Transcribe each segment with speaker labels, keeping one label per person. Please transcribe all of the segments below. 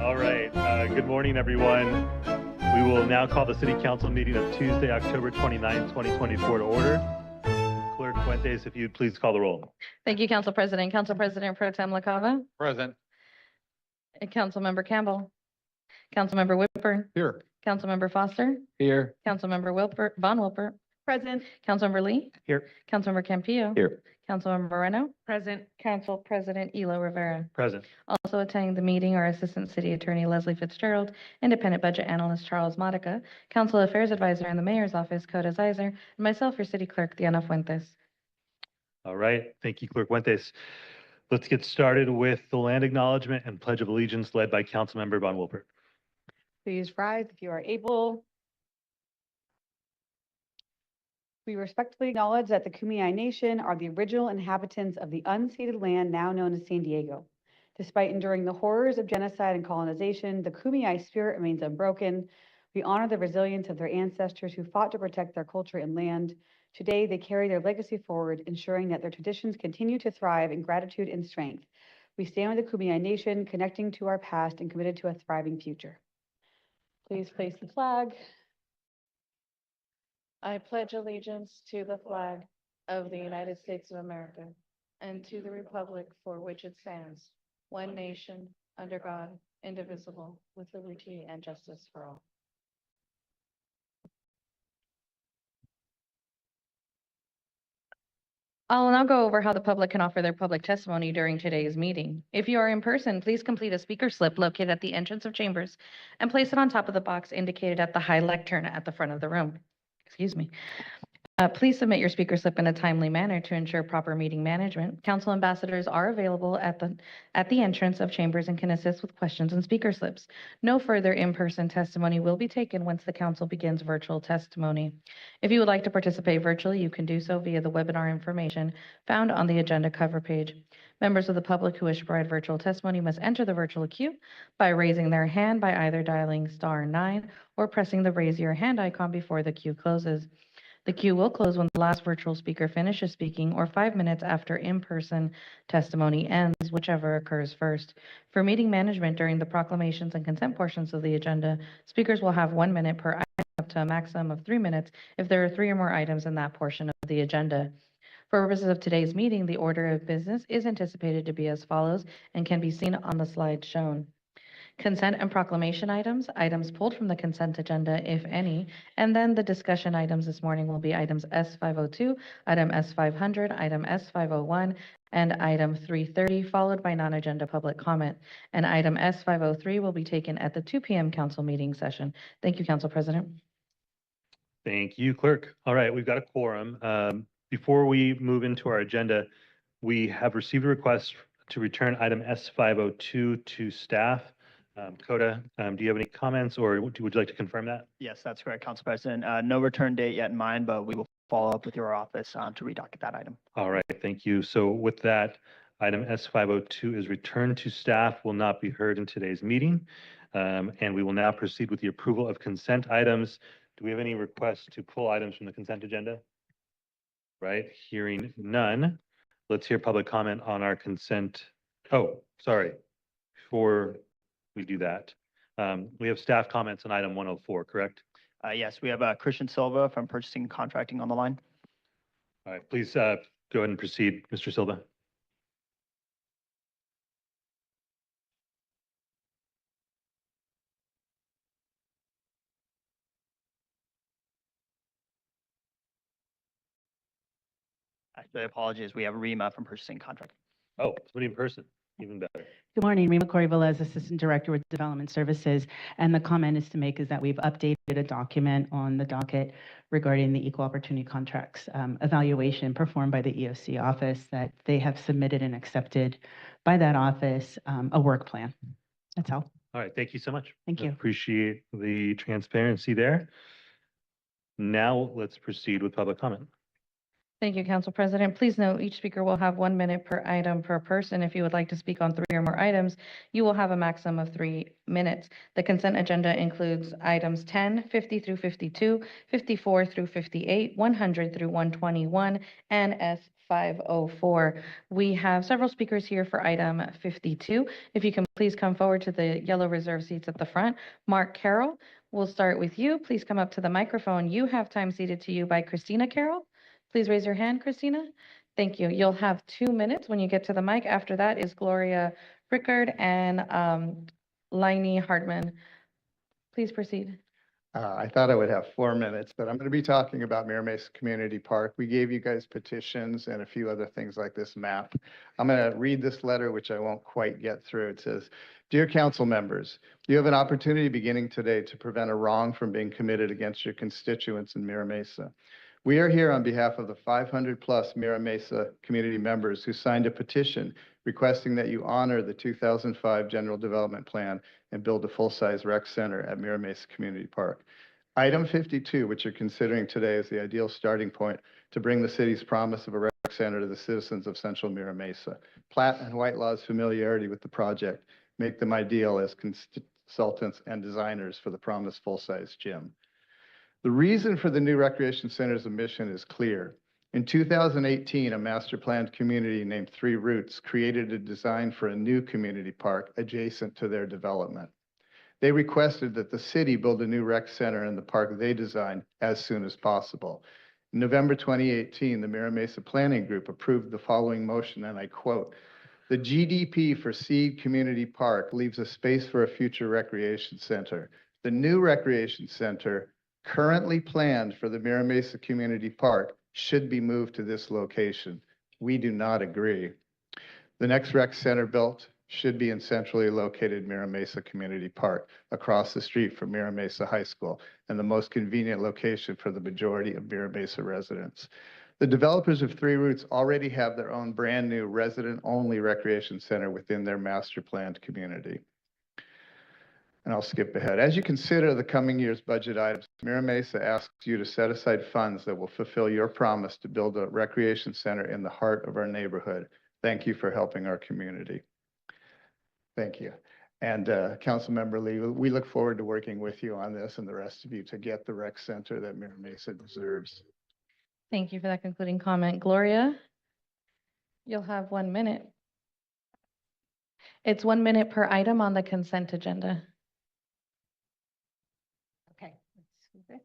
Speaker 1: All right. Good morning, everyone. We will now call the City Council meeting of Tuesday, October 29th, 2024 to order. Clerk Fuentes, if you'd please call the roll.
Speaker 2: Thank you, Council President. Council President Pro Tem LaCava,
Speaker 3: Present.
Speaker 2: and Councilmember Campbell, Councilmember Whitburn,
Speaker 3: Here.
Speaker 2: Councilmember Foster,
Speaker 3: Here.
Speaker 2: Councilmember Von Wilpert,
Speaker 4: Present.
Speaker 2: Councilmember Lee,
Speaker 3: Here.
Speaker 2: Councilmember Campillo,
Speaker 3: Here.
Speaker 2: Councilmember Moreno,
Speaker 4: Present.
Speaker 2: Council President Elo Rivera.
Speaker 1: Present.
Speaker 2: Also attending the meeting are Assistant City Attorney Leslie Fitzgerald, Independent Budget Analyst Charles Modica, Council Affairs Advisor in the Mayor's Office, Coda Zeiser, and myself, your City Clerk, Diana Fuentes.
Speaker 1: All right. Thank you, Clerk Fuentes. Let's get started with the land acknowledgement and Pledge of Allegiance led by Councilmember Von Wilpert.
Speaker 4: Please rise if you are able. We respectfully acknowledge that the Kumeyaay Nation are the original inhabitants of the unceded land now known as San Diego. Despite enduring the horrors of genocide and colonization, the Kumeyaay spirit remains unbroken. We honor the resilience of their ancestors who fought to protect their culture and land. Today, they carry their legacy forward, ensuring that their traditions continue to thrive in gratitude and strength. We stand with the Kumeyaay Nation, connecting to our past and committed to a thriving future. Please place the flag.
Speaker 2: I pledge allegiance to the flag of the United States of America and to the republic for which it stands, one nation, under God, indivisible, with liberty and justice for all. I'll now go over how the public can offer their public testimony during today's meeting. If you are in person, please complete a speaker slip located at the entrance of chambers and place it on top of the box indicated at the high lectern at the front of the room. Excuse me. Please submit your speaker slip in a timely manner to ensure proper meeting management. Council ambassadors are available at the entrance of chambers and can assist with questions and speaker slips. No further in-person testimony will be taken once the council begins virtual testimony. If you would like to participate virtually, you can do so via the webinar information found on the agenda cover page. Members of the public who wish to provide virtual testimony must enter the virtual queue by raising their hand by either dialing *9 or pressing the raise your hand icon before the queue closes. The queue will close when the last virtual speaker finishes speaking or 5 minutes after in-person testimony ends, whichever occurs first. For meeting management during the proclamations and consent portions of the agenda, speakers will have 1 minute per item up to a maximum of 3 minutes if there are 3 or more items in that portion of the agenda. For purposes of today's meeting, the order of business is anticipated to be as follows and can be seen on the slide shown. Consent and proclamation items, items pulled from the consent agenda, if any, and then the discussion items this morning will be items S502, item S500, item S501, and item 330, followed by non-agenda public comment. And item S503 will be taken at the 2 p.m. council meeting session. Thank you, Council President.
Speaker 1: Thank you, Clerk. All right, we've got a quorum. Before we move into our agenda, we have received a request to return item S502 to staff. Coda, do you have any comments or would you like to confirm that?
Speaker 5: Yes, that's correct, Council President. No return date yet in mind, but we will follow up with your office to redocket that item.
Speaker 1: All right, thank you. So with that, item S502 is returned to staff, will not be heard in today's meeting. And we will now proceed with the approval of consent items. Do we have any requests to pull items from the consent agenda? Right, hearing none. Let's hear public comment on our consent. Oh, sorry. Before we do that, we have staff comments on item 104, correct?
Speaker 5: Yes, we have Christian Silva from Purchasing and Contracting on the line.
Speaker 1: All right, please go ahead and proceed, Mr. Silva.
Speaker 5: Actually, apologies. We have Rima from Purchasing and Contracting.
Speaker 1: Oh, somebody in person, even better.
Speaker 6: Good morning, Rima Corey-Velez, Assistant Director with Development Services. And the comment is to make is that we've updated a document on the docket regarding the equal opportunity contracts evaluation performed by the EOC office, that they have submitted and accepted by that office a work plan. That's all.
Speaker 1: All right, thank you so much.
Speaker 6: Thank you.
Speaker 1: Appreciate the transparency there. Now let's proceed with public comment.
Speaker 2: Thank you, Council President. Please note, each speaker will have 1 minute per item per person. If you would like to speak on 3 or more items, you will have a maximum of 3 minutes. The consent agenda includes items 10, 50 through 52, 54 through 58, 100 through 121, and S504. We have several speakers here for item 52. If you can please come forward to the yellow reserve seats at the front. Mark Carroll, we'll start with you. Please come up to the microphone. You have time ceded to you by Christina Carroll. Please raise your hand, Christina. Thank you. You'll have 2 minutes when you get to the mic. After that is Gloria Rickard and Lainey Hartman. Please proceed.
Speaker 3: I thought I would have 4 minutes, but I'm going to be talking about Mira Mesa Community Park. We gave you guys petitions and a few other things like this map. I'm going to read this letter, which I won't quite get through. It says, "Dear council members, you have an opportunity beginning today to prevent a wrong from being committed against your constituents in Mira Mesa. We are here on behalf of the 500+ Mira Mesa community members who signed a petition requesting that you honor the 2005 General Development Plan and build a full-size rec center at Mira Mesa Community Park. Item 52, which you're considering today, is the ideal starting point to bring the city's promise of a rec center to the citizens of Central Mira Mesa. Platt and Whitelaw's familiarity with the project make them ideal as consultants and designers for the promised full-size gym. The reason for the new recreation center's mission is clear. In 2018, a master planned community named Three Roots created a design for a new community park adjacent to their development. They requested that the city build a new rec center in the park they designed as soon as possible. In November 2018, the Mira Mesa Planning Group approved the following motion, and I quote, "The GDP for Seed Community Park leaves a space for a future recreation center. The new recreation center currently planned for the Mira Mesa Community Park should be moved to this location. We do not agree. The next rec center built should be in centrally located Mira Mesa Community Park, across the street from Mira Mesa High School, and the most convenient location for the majority of Mira Mesa residents. The developers of Three Roots already have their own brand new resident-only recreation center within their master planned community." And I'll skip ahead. As you consider the coming year's budget items, Mira Mesa asks you to set aside funds that will fulfill your promise to build a recreation center in the heart of our neighborhood. Thank you for helping our community. Thank you. And Councilmember Lee, we look forward to working with you on this and the rest of you to get the rec center that Mira Mesa deserves.
Speaker 2: Thank you for that concluding comment. Gloria, you'll have 1 minute. It's 1 minute per item on the consent agenda.
Speaker 7: Okay. Let's move it.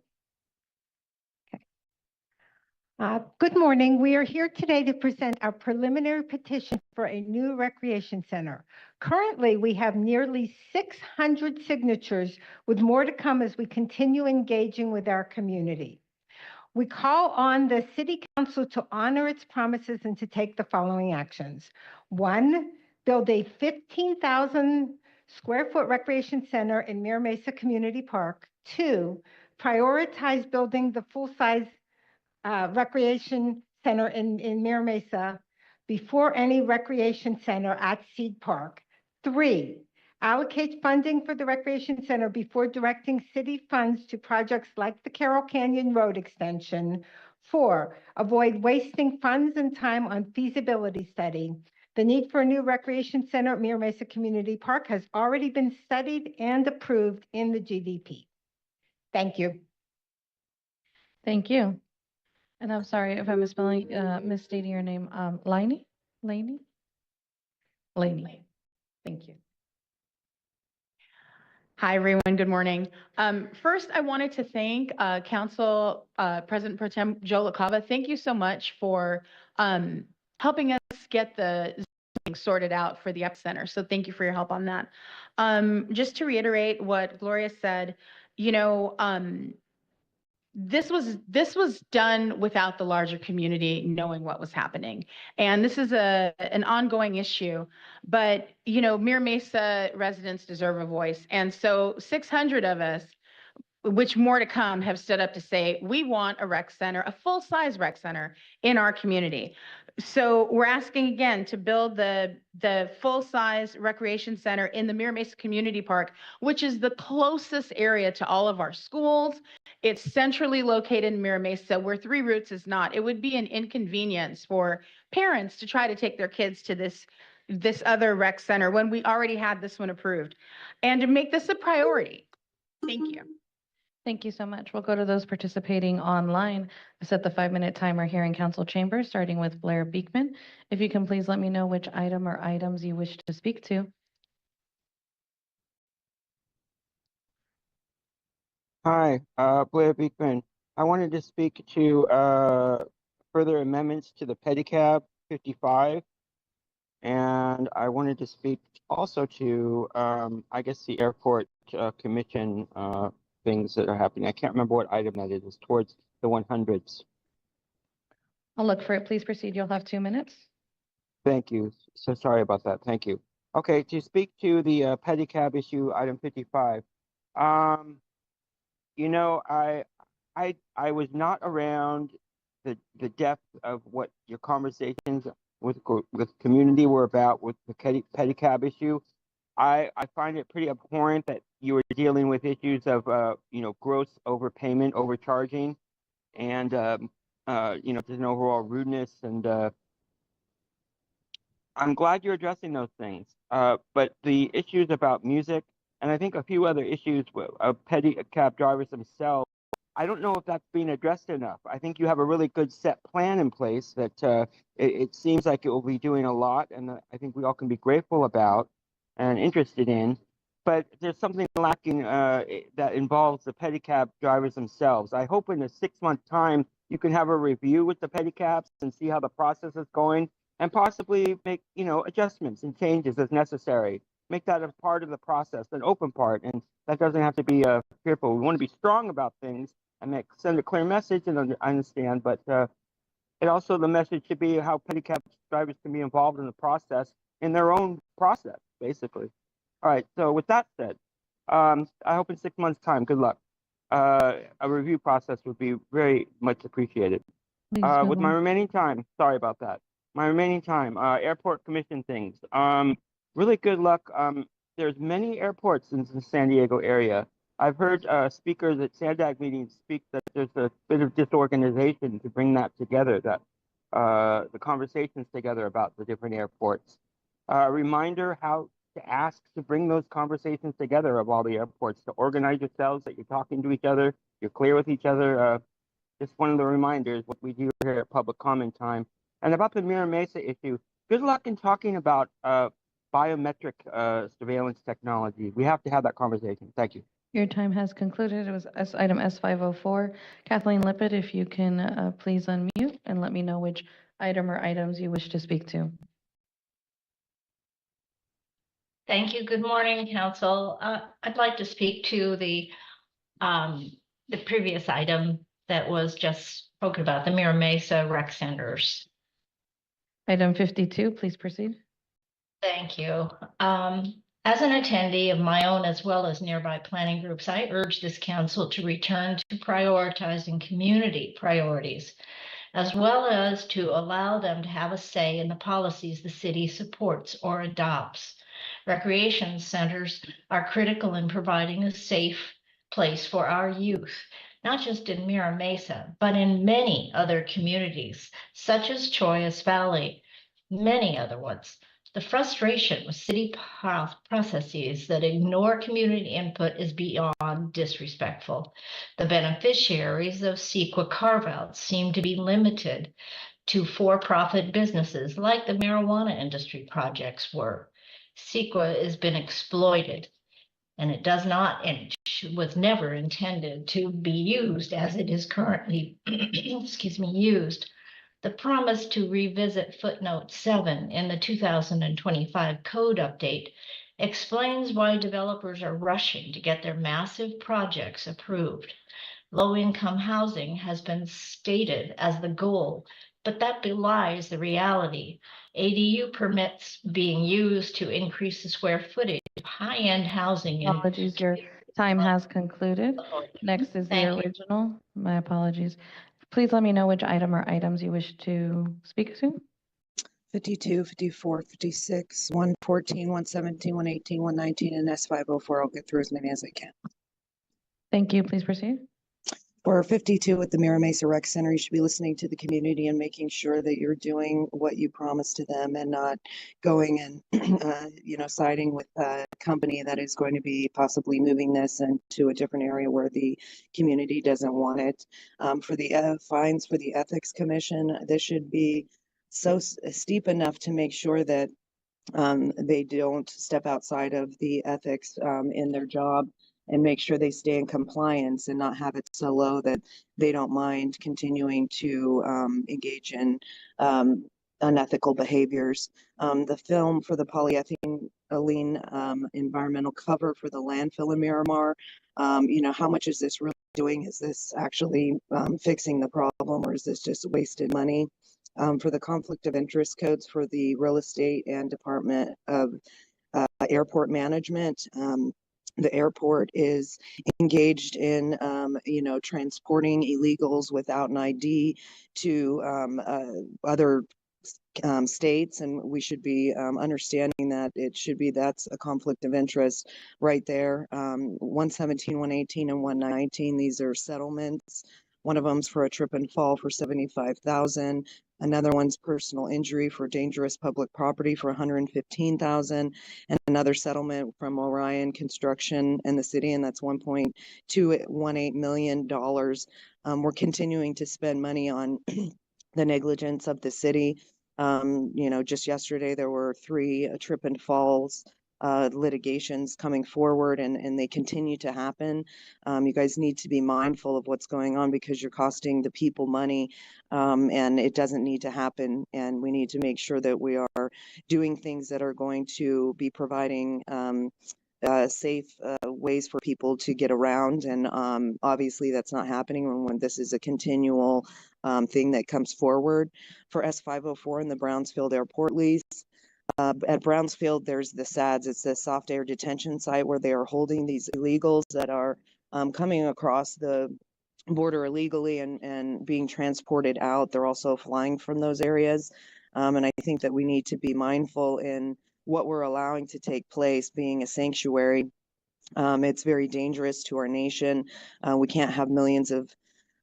Speaker 7: Okay. Good morning. We are here today to present our preliminary petition for a new recreation center. Currently, we have nearly 600 signatures, with more to come as we continue engaging with our community. We call on the City Council to honor its promises and to take the following actions. 1, build a 15,000 square foot recreation center in Mira Mesa Community Park. 2, prioritize building the full-size recreation center in Mira Mesa before any recreation center at Seed Park. 3, allocate funding for the recreation center before directing city funds to projects like the Carroll Canyon Road extension. 4, avoid wasting funds and time on feasibility study. The need for a new recreation center at Mira Mesa Community Park has already been studied and approved in the GDP. Thank you.
Speaker 2: Thank you. And I'm sorry if I'm misstating your name. Lainey? Lainey? Lainey. Thank you.
Speaker 8: Hi, everyone. Good morning. First, I wanted to thank Council President Pro Tem Joe LaCava. Thank you so much for helping us get the zoning sorted out for the epicenter. So thank you for your help on that. Just to reiterate what Gloria said, you know, this was done without the larger community knowing what was happening. And this is an ongoing issue, but you know, Mira Mesa residents deserve a voice. And so 600 of us which more to come, have stood up to say, we want a rec center, a full-size rec center in our community. So we're asking again to build the full-size recreation center in the Mira Mesa Community Park, which is the closest area to all of our schools. It's centrally located in Mira Mesa, where Three Roots is not. It would be an inconvenience for parents to try to take their kids to this other rec center when we already had this one approved, and to make this a priority. Thank you.
Speaker 2: Thank you so much. We'll go to those participating online. I set the 5-minute timer here in council chambers, starting with Blair Beekman. If you can please let me know which item or items you wish to speak to.
Speaker 9: Hi, Blair Beekman. I wanted to speak to further amendments to the pedicab 55. And I wanted to speak also to, I guess, the airport commission things that are happening. I can't remember what item that is. It's towards the 100s.
Speaker 2: I'll look for it. Please proceed. You'll have 2 minutes.
Speaker 9: Thank you. So sorry about that. Thank you. Okay, to speak to the pedicab issue, item 55. You know, I was not around the depth of what your conversations with community were about with the pedicab issue. I find it pretty abhorrent that you were dealing with issues of you know, gross overpayment, overcharging, and you know, there's an overall rudeness, and I'm glad you're addressing those things. But the issues about music, and I think a few other issues of pedicab drivers themselves, I don't know if that's being addressed enough. I think you have a really good set plan in place that it seems like it will be doing a lot, and I think we all can be grateful about and interested in. But there's something lacking that involves the pedicab drivers themselves. I hope in a 6-month time you can have a review with the pedicabs and see how the process is going, and possibly make, you know, adjustments and changes as necessary. Make that a part of the process, an open part, and that doesn't have to be fearful. We want to be strong about things and send a clear message, and understand, but it also, the message should be how pedicab drivers can be involved in the process, in their own process, basically. All right, so with that said, I hope in 6 months' time, good luck. A review process would be very much appreciated. With my remaining time, sorry about that. My remaining time, airport commission things. Really good luck. There's many airports in the San Diego area. I've heard speakers at SANDAG meetings speak that there's a bit of disorganization to bring that together, that the conversations together about the different airports. A reminder how to ask to bring those conversations together of all the airports, to organize yourselves, that you're talking to each other, you're clear with each other. Just one of the reminders, what we do here at public comment time. And about the Mira Mesa issue, good luck in talking about biometric surveillance technology. We have to have that conversation. Thank you.
Speaker 2: Your time has concluded. It was item S504. Kathleen Lippett, if you can please unmute and let me know which item or items you wish to speak to.
Speaker 10: Thank you. Good morning, Council. I'd like to speak to the previous item that was just spoken about, the Mira Mesa rec centers.
Speaker 2: Item 52, please proceed.
Speaker 10: Thank you. As an attendee of my own as well as nearby planning groups, I urge this council to return to prioritizing community priorities, as well as to allow them to have a say in the policies the city supports or adopts. Recreation centers are critical in providing a safe place for our youth, not just in Mira Mesa, but in many other communities, such as Chollas Valley, many other ones. The frustration with city processes that ignore community input is beyond disrespectful. The beneficiaries of CEQA carve-outs seem to be limited to for-profit businesses like the marijuana industry projects were. CEQA has been exploited, and it does not, and it was never intended to be used as it is currently used. The promise to revisit footnote 7 in the 2025 code update explains why developers are rushing to get their massive projects approved. Low-income housing has been stated as the goal, but that belies the reality. ADU permits being used to increase the square footage of high-end housing.
Speaker 2: Apologies, your Time has concluded. Next is the
Speaker 10: Thank you.
Speaker 2: original. My apologies. Please let me know which item or items you wish to speak to.
Speaker 11: 52, 54, 56, 114, 117, 118, 119, and S504. I'll get through as many as I can.
Speaker 2: Thank you. Please proceed.
Speaker 11: For 52 at the Mira Mesa Rec Center, you should be listening to the community and making sure that you're doing what you promised to them and not going and, siding with a company that is going to be possibly moving this into a different area where the community doesn't want it. For the fines for the Ethics Commission, this should be so steep enough to make sure that they don't step outside of the ethics in their job and make sure they stay in compliance and not have it so low that they don't mind continuing to engage in unethical behaviors. The film for the polyethylene environmental cover for the landfill in Miramar, how much is this really doing? Is this actually fixing the problem, or is this just wasted money? For the conflict of interest codes for the real estate and Department of Airport Management. The airport is engaged in, transporting illegals without an ID to other states, and we should be understanding that that's a conflict of interest right there. 117, 118, and 119, these are settlements. One of them's for a trip and fall for 75,000. Another one's personal injury for dangerous public property for 115,000, and another settlement from Orion Construction and the city, and that's $1.218 million. We're continuing to spend money on the negligence of the city. Just yesterday there were 3 trip and falls litigations coming forward, and they continue to happen. You guys need to be mindful of what's going on because you're costing the people money, and it doesn't need to happen. And we need to make sure that we are doing things that are going to be providing safe ways for people to get around. And obviously that's not happening when this is a continual thing that comes forward. For S504 in the Brownsfield Airport lease, at Brownsfield, there's the SADS. It's the soft air detention site where they are holding these illegals that are coming across the border illegally and being transported out. They're also flying from those areas. And I think that we need to be mindful in what we're allowing to take place, being a sanctuary. It's very dangerous to our nation. We can't have millions of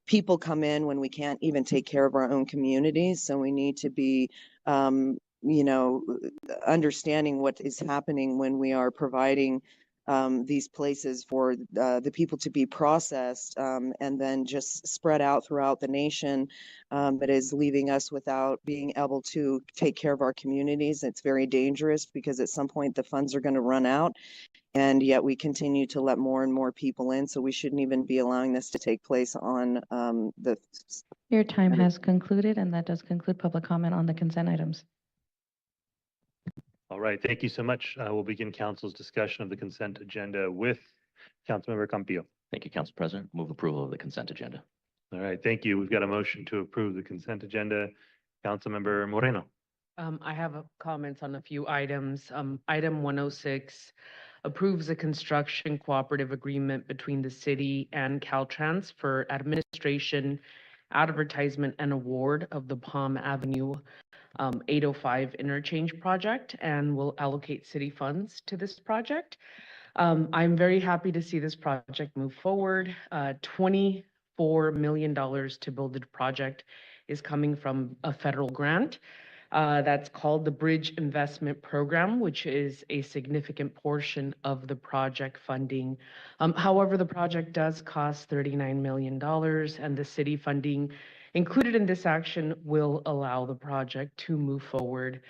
Speaker 11: people come in when we can't even take care of our own communities. So we need to be understanding what is happening when we are providing these places for the people to be processed and then just spread out throughout the nation. That is leaving us without being able to take care of our communities. It's very dangerous because at some point the funds are going to run out, and yet we continue to let more and more people in. So we shouldn't even be allowing this to take place on the.
Speaker 2: Your time has concluded, and that does conclude public comment on the consent items.
Speaker 1: All right, thank you so much. We'll begin council's discussion of the consent agenda with Councilmember Campillo.
Speaker 12: Thank you, Council President. Move approval of the consent agenda.
Speaker 1: All right, thank you. We've got a motion to approve the consent agenda. Councilmember Moreno.
Speaker 13: I have comments on a few items. Item 106 approves a construction cooperative agreement between the city and Caltrans for administration, advertisement, and award of the Palm Avenue 805 interchange project, and will allocate city funds to this project. I'm very happy to see this project move forward. $24 million to build the project is coming from a federal grant. That's called the Bridge Investment Program, which is a significant portion of the project funding. However, the project does cost $39 million, and the city funding included in this action will allow the project to move forward.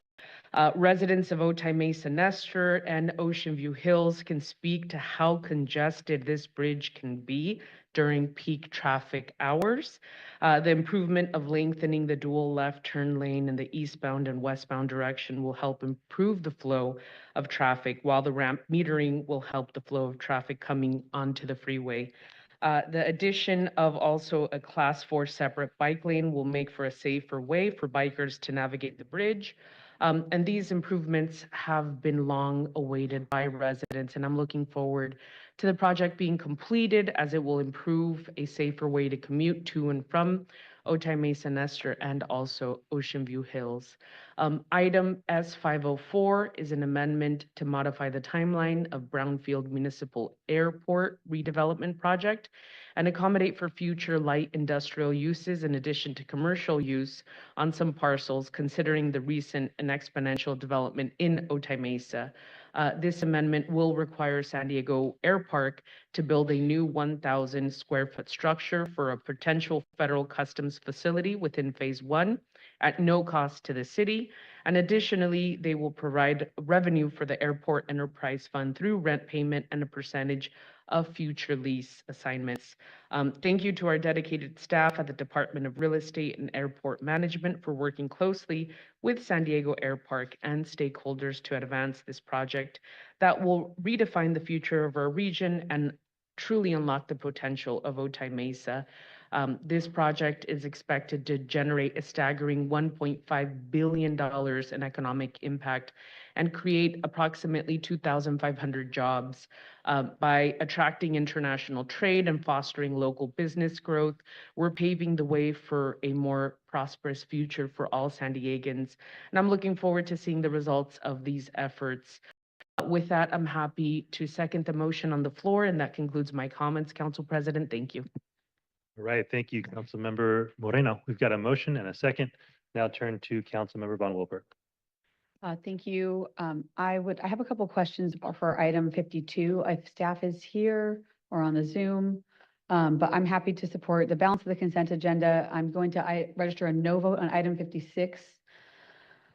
Speaker 13: Residents of Otay Mesa Nestor and Ocean View Hills can speak to how congested this bridge can be during peak traffic hours. The improvement of lengthening the dual left turn lane in the eastbound and westbound direction will help improve the flow of traffic, while the ramp metering will help the flow of traffic coming onto the freeway. The addition of also a Class 4 separate bike lane will make for a safer way for bikers to navigate the bridge. And these improvements have been long awaited by residents, and I'm looking forward to the project being completed as it will improve a safer way to commute to and from Otay Mesa Nestor and also Ocean View Hills. Item S504 is an amendment to modify the timeline of Brownfield Municipal Airport redevelopment project and accommodate for future light industrial uses in addition to commercial use on some parcels, considering the recent and exponential development in Otay Mesa. This amendment will require San Diego Air Park to build a new 1,000 square foot structure for a potential federal customs facility within phase 1 at no cost to the city. And additionally, they will provide revenue for the airport enterprise fund through rent payment and a percentage of future lease assignments. Thank you to our dedicated staff at the Department of Real Estate and Airport Management for working closely with San Diego Air Park and stakeholders to advance this project that will redefine the future of our region and truly unlock the potential of Otay Mesa. This project is expected to generate a staggering $1.5 billion in economic impact and create approximately 2,500 jobs. By attracting international trade and fostering local business growth, we're paving the way for a more prosperous future for all San Diegans. And I'm looking forward to seeing the results of these efforts. With that, I'm happy to second the motion on the floor, and that concludes my comments, Council President. Thank you.
Speaker 1: All right, thank you, Councilmember Moreno. We've got a motion and a second. Now turn to Councilmember Von Wilberg.
Speaker 4: Thank you. I have a couple questions for item 52. If staff is here or on the Zoom, but I'm happy to support the balance of the consent agenda. I'm going to register a no vote on item 56.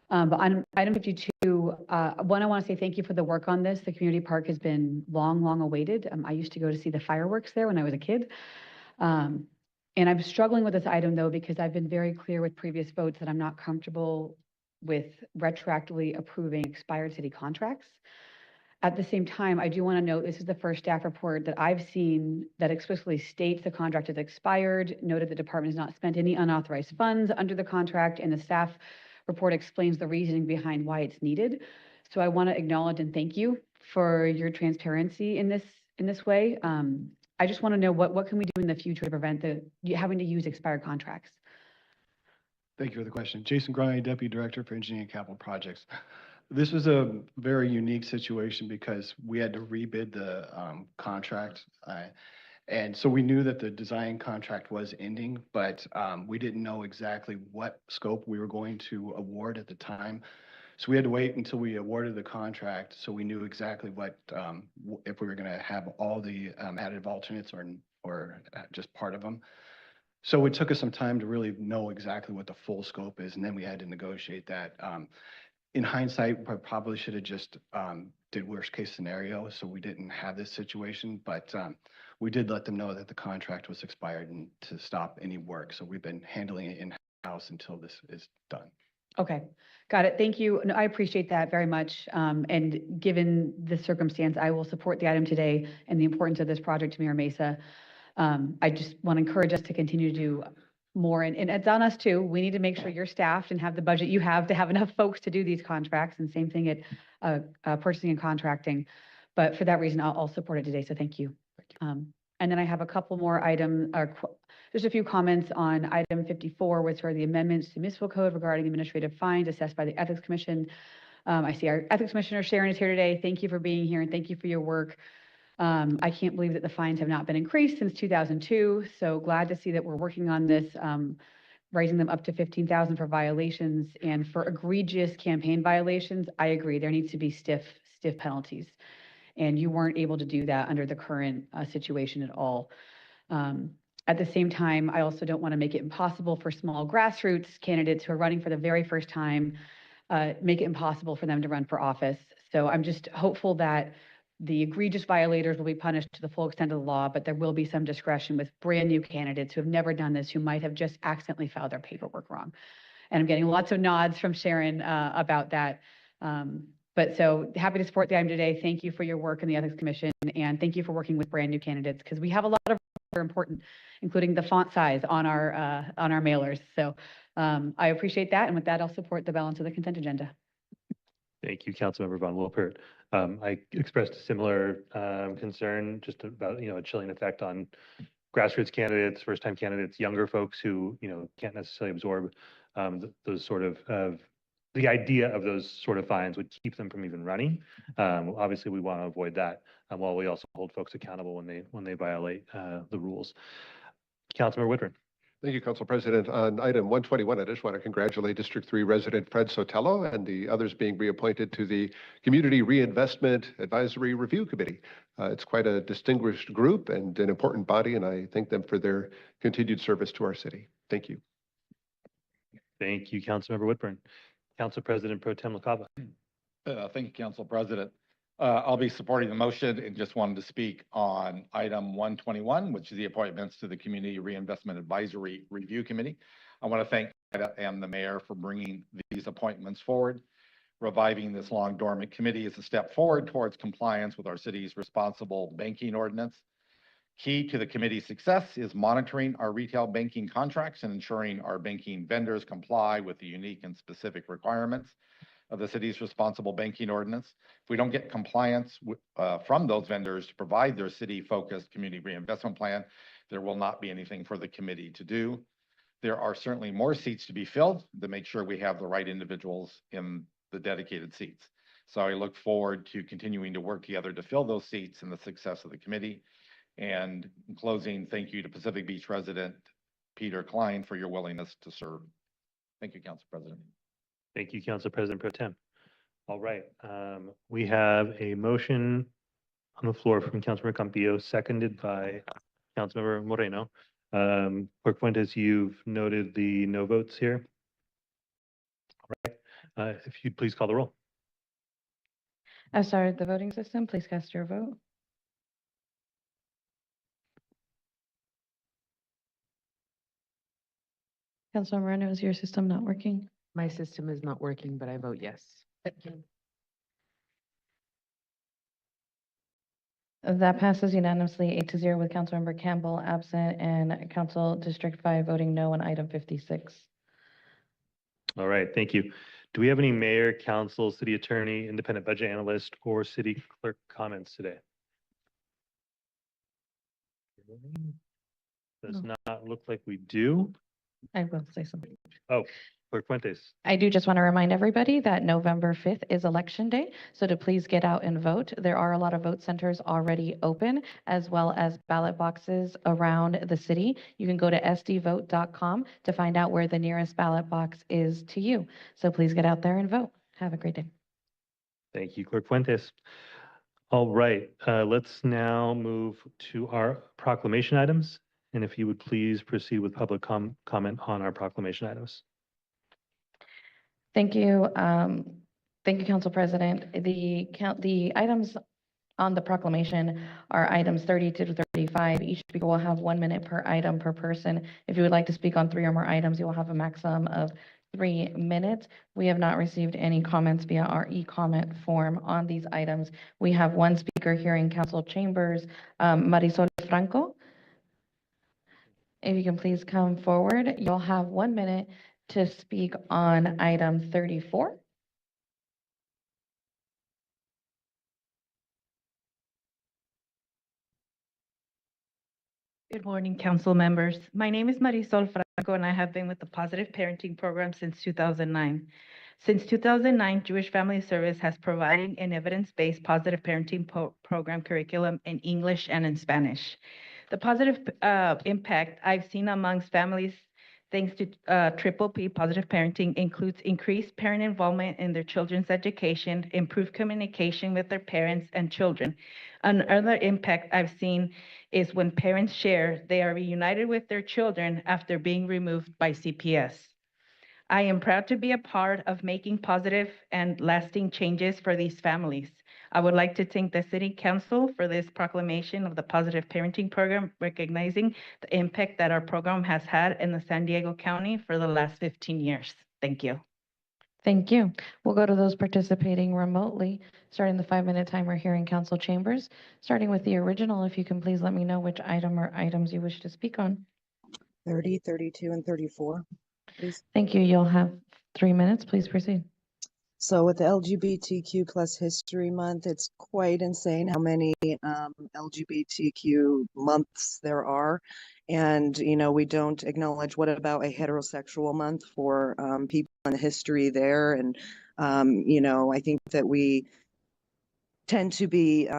Speaker 4: But on item 52, one, I want to say thank you for the work on this. The community park has been long awaited. I used to go to see the fireworks there when I was a kid. And I'm struggling with this item though, because I've been very clear with previous votes that I'm not comfortable with retroactively approving expired city contracts. At the same time, I do want to note this is the first staff report that I've seen that explicitly states the contract is expired, noted the department has not spent any unauthorized funds under the contract, and the staff report explains the reasoning behind why it's needed. So I want to acknowledge and thank you for your transparency in this way. I just want to know what can we do in the future to prevent having to use expired contracts?
Speaker 14: Thank you for the question. Jason Grani, Deputy Director for Engineering and Capital Projects. This was a very unique situation because we had to rebid the contract. And so we knew that the design contract was ending, but we didn't know exactly what scope we were going to award at the time. So we had to wait until we awarded the contract so we knew exactly what, if we were going to have all the additive alternates or just part of them. So it took us some time to really know exactly what the full scope is, and then we had to negotiate that. In hindsight, we probably should have just did worst case scenario, so we didn't have this situation, but we did let them know that the contract was expired and to stop any work. So we've been handling it in-house until this is done.
Speaker 4: Okay, got it. Thank you. No, I appreciate that very much. And given the circumstance, I will support the item today and the importance of this project to Mira Mesa. I just want to encourage us to continue to do more, and it's on us too. We need to make sure you're staffed and have the budget you have to have enough folks to do these contracts, and same thing at purchasing and contracting. But for that reason, I'll support it today, so thank you. And then I have a couple more items, just a few comments on item 54, which are the amendments to municipal code regarding administrative fines assessed by the Ethics Commission. I see our Ethics Commissioner Sharon is here today. Thank you for being here and thank you for your work. I can't believe that the fines have not been increased since 2002. So glad to see that we're working on this, raising them up to 15,000 for violations, and for egregious campaign violations. I agree, there needs to be stiff penalties, and you weren't able to do that under the current situation at all. At the same time, I also don't want to make it impossible for small grassroots candidates who are running for the very first time, make it impossible for them to run for office. So I'm just hopeful that the egregious violators will be punished to the full extent of the law, but there will be some discretion with brand new candidates who have never done this, who might have just accidentally filed their paperwork wrong. And I'm getting lots of nods from Sharon about that. But so happy to support the item today. Thank you for your work in the Ethics Commission, and thank you for working with brand new candidates, because we have a lot of that are important, including the font size on our mailers. So I appreciate that. And with that, I'll support the balance of the consent agenda.
Speaker 1: Thank you, Councilmember Von Wilpert. I expressed a similar concern just about, a chilling effect on grassroots candidates, first-time candidates, younger folks who, can't necessarily absorb those sort of the idea of those sort of fines would keep them from even running. Obviously, we want to avoid that, while we also hold folks accountable when they violate the rules. Councilmember Whitburn.
Speaker 15: Thank you, Council President. On item 121, I just want to congratulate District 3 resident Fred Sotelo and the others being reappointed to the Community Reinvestment Advisory Review Committee. It's quite a distinguished group and an important body, and I thank them for their continued service to our city. Thank you.
Speaker 1: Thank you, Councilmember Whitburn. Council President Pro Tem LaCava.
Speaker 16: Thank you, Council President. I'll be supporting the motion and just wanted to speak on item 121, which is the appointments to the Community Reinvestment Advisory Review Committee. I want to thank Ida and the mayor for bringing these appointments forward. Reviving this long dormant committee is a step forward towards compliance with our city's responsible banking ordinance. Key to the committee's success is monitoring our retail banking contracts and ensuring our banking vendors comply with the unique and specific requirements of the city's responsible banking ordinance. If we don't get compliance from those vendors to provide their city-focused community reinvestment plan, there will not be anything for the committee to do. There are certainly more seats to be filled to make sure we have the right individuals in the dedicated seats. So I look forward to continuing to work together to fill those seats and the success of the committee. And in closing, thank you to Pacific Beach resident Peter Klein for your willingness to serve. Thank you, Council President.
Speaker 1: Thank you, Council President Pro Tem. All right, we have a motion on the floor from Councilmember Campillo, seconded by Councilmember Moreno. Clerk Fuentes, you've noted the no votes here. All right, if you'd please call the roll.
Speaker 2: I've started the voting system. Please cast your vote. Councilor Moreno, is your system not working?
Speaker 13: My system is not working, but I vote yes.
Speaker 2: That passes unanimously 8-0 with Councilmember Campbell absent and Council District 5 voting no on item 56.
Speaker 1: All right, thank you. Do we have any mayor, council, city attorney, independent budget analyst, or city clerk comments today? Does not look like we do.
Speaker 2: I will say something.
Speaker 1: Oh, Clerk Fuentes.
Speaker 2: I do just want to remind everybody that November 5th is election day, so to please get out and vote. There are a lot of vote centers already open, as well as ballot boxes around the city. You can go to sdvote.com to find out where the nearest ballot box is to you. So please get out there and vote. Have a great day.
Speaker 1: Thank you, Clerk Fuentes. All right, let's now move to our proclamation items. And if you would please proceed with public comment on our proclamation items.
Speaker 2: Thank you. Thank you, Council President. The items on the proclamation are items 30 to 35. Each speaker will have 1 minute per item per person. If you would like to speak on 3 or more items, you will have a maximum of 3 minutes. We have not received any comments via our e-comment form on these items. We have 1 speaker here in Council Chambers, Marisol Franco. If you can please come forward, you'll have 1 minute to speak on item 34.
Speaker 6: Good morning, council members. My name is Marisol Franco, and I have been with the Positive Parenting Program since 2009. Since 2009, Jewish Family Service has provided an evidence-based positive parenting program curriculum in English and in Spanish. The positive impact I've seen amongst families thanks to Triple P Positive Parenting includes increased parent involvement in their children's education, improved communication with their parents and children. Another impact I've seen is when parents share, they are reunited with their children after being removed by CPS. I am proud to be a part of making positive and lasting changes for these families. I would like to thank the City Council for this proclamation of the Positive Parenting Program, recognizing the impact that our program has had in the San Diego County for the last 15 years. Thank you.
Speaker 2: Thank you. We'll go to those participating remotely, starting the 5-minute timer here in Council Chambers. Starting with the original, if you can please let me know which item or items you wish to speak on.
Speaker 11: 30, 32, and 34, please.
Speaker 2: Thank you. You'll have 3 minutes. Please proceed.
Speaker 11: So with the LGBTQ plus History Month, it's quite insane how many LGBTQ months there are. And, you know, we don't acknowledge what about a heterosexual month for people in the history there. And, you know, I think that we tend to be,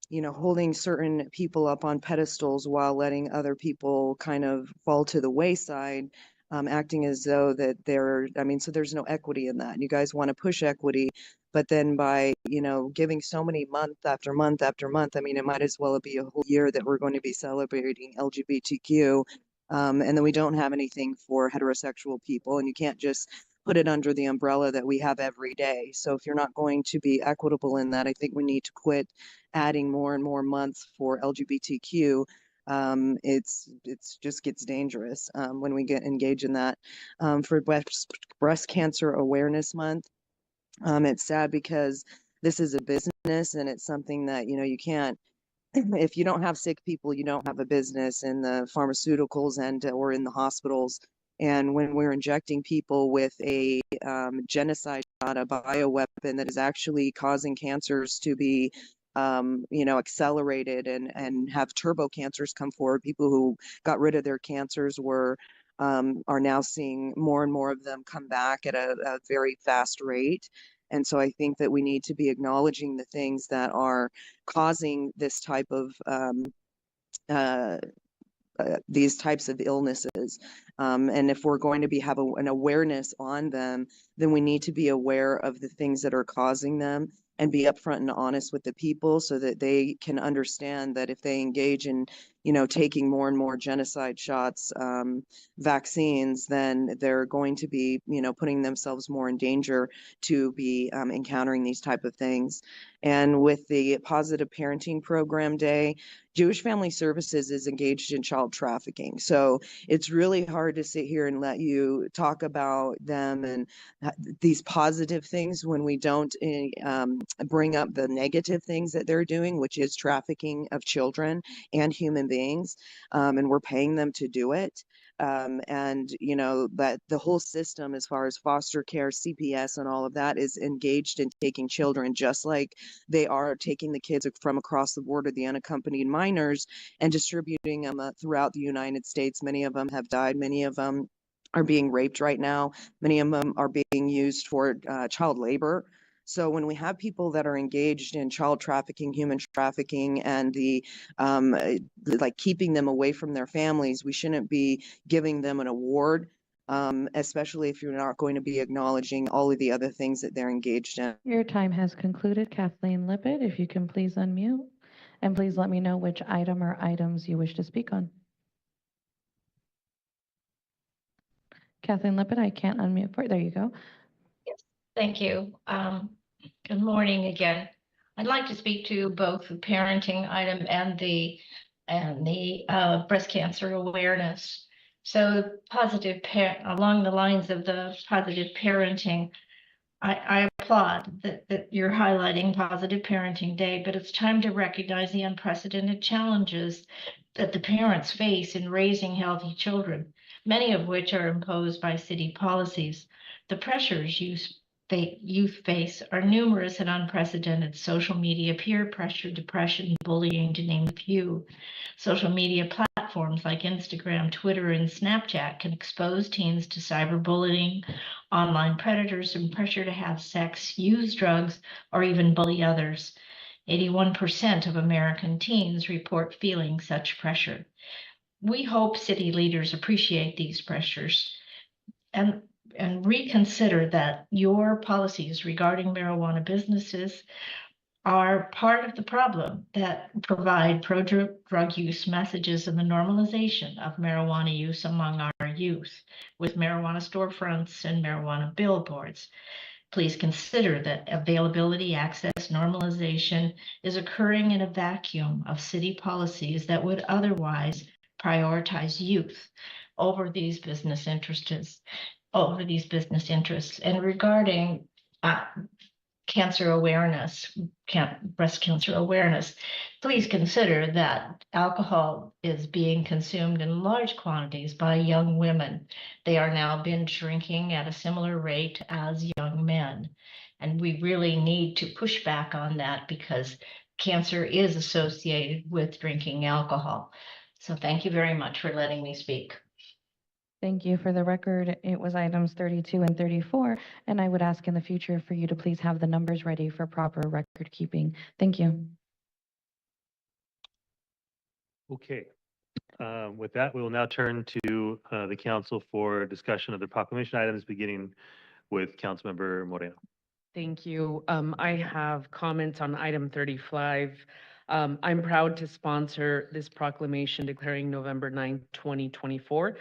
Speaker 11: you know, holding certain people up on pedestals while letting other people kind of fall to the wayside, acting as though that they're, I mean, so there's no equity in that. You guys want to push equity, but then by, you know, giving so many month after month after month, I mean, it might as well be a whole year that we're going to be celebrating LGBTQ. And then we don't have anything for heterosexual people, and you can't just put it under the umbrella that we have every day. So if you're not going to be equitable in that, I think we need to quit adding more and more months for LGBTQ. It's just gets dangerous when we get engaged in that. For breast Cancer Awareness Month, it's sad because this is a business and it's something that, you know, you can't, if you don't have sick people, you don't have a business in the pharmaceuticals and or in the hospitals. And when we're injecting people with a genocide shot, a bioweapon that is actually causing cancers to be, you know, accelerated and have turbo cancers come forward, people who got rid of their cancers are now seeing more and more of them come back at a very fast rate. And so I think that we need to be acknowledging the things that are causing this type of these types of illnesses. And if we're going to have an awareness on them, then we need to be aware of the things that are causing them and be upfront and honest with the people so that they can understand that if they engage in, you know, taking more and more genocide shots, vaccines, then they're going to be, you know, putting themselves more in danger to be encountering these type of things. And with the Positive Parenting Program Day, Jewish Family Services is engaged in child trafficking. So it's really hard to sit here and let you talk about them and these positive things when we don't bring up the negative things that they're doing, which is trafficking of children and human beings. And we're paying them to do it. And you know that the whole system as far as foster care, CPS and all of that is engaged in taking children, just like they are taking the kids from across the border, the unaccompanied minors, and distributing them throughout the United States. Many of them have died. Many of them are being raped right now. Many of them are being used for child labor. So when we have people that are engaged in child trafficking, human trafficking, and like keeping them away from their families, we shouldn't be giving them an award, especially if you're not going to be acknowledging all of the other things that they're engaged in.
Speaker 2: Your time has concluded. Kathleen Lippett, if you can please unmute, and please let me know which item or items you wish to speak on. Kathleen Lippett, I can't unmute for, there you go.
Speaker 10: Yes, thank you. Good morning again. I'd like to speak to both the parenting item and the breast cancer awareness. So along the lines of the positive parenting, I applaud that you're highlighting Positive Parenting Day, but it's time to recognize the unprecedented challenges that the parents face in raising healthy children, many of which are imposed by city policies. The pressures youth face are numerous and unprecedented: social media, peer pressure, depression, bullying, to name a few. Social media platforms like Instagram, Twitter, and Snapchat can expose teens to cyberbullying, online predators, and pressure to have sex, use drugs, or even bully others. 81% of American teens report feeling such pressure. We hope city leaders appreciate these pressures and reconsider that your policies regarding marijuana businesses are part of the problem, that provide pro-drug use messages and the normalization of marijuana use among our youth with marijuana storefronts and marijuana billboards. Please consider that availability, access, normalization is occurring in a vacuum of city policies that would otherwise prioritize youth over these business interests. And regarding cancer awareness, breast cancer awareness, please consider that alcohol is being consumed in large quantities by young women. They are now binge drinking at a similar rate as young men. And we really need to push back on that because cancer is associated with drinking alcohol. So thank you very much for letting me speak.
Speaker 2: Thank you. For the record, it was items 32 and 34, and I would ask in the future for you to please have the numbers ready for proper record keeping. Thank you.
Speaker 1: Okay. With that, we will now turn to the council for discussion of the proclamation items, beginning with Councilmember Moreno.
Speaker 13: Thank you. I have comments on item 35. I'm proud to sponsor this proclamation declaring November 9, 2024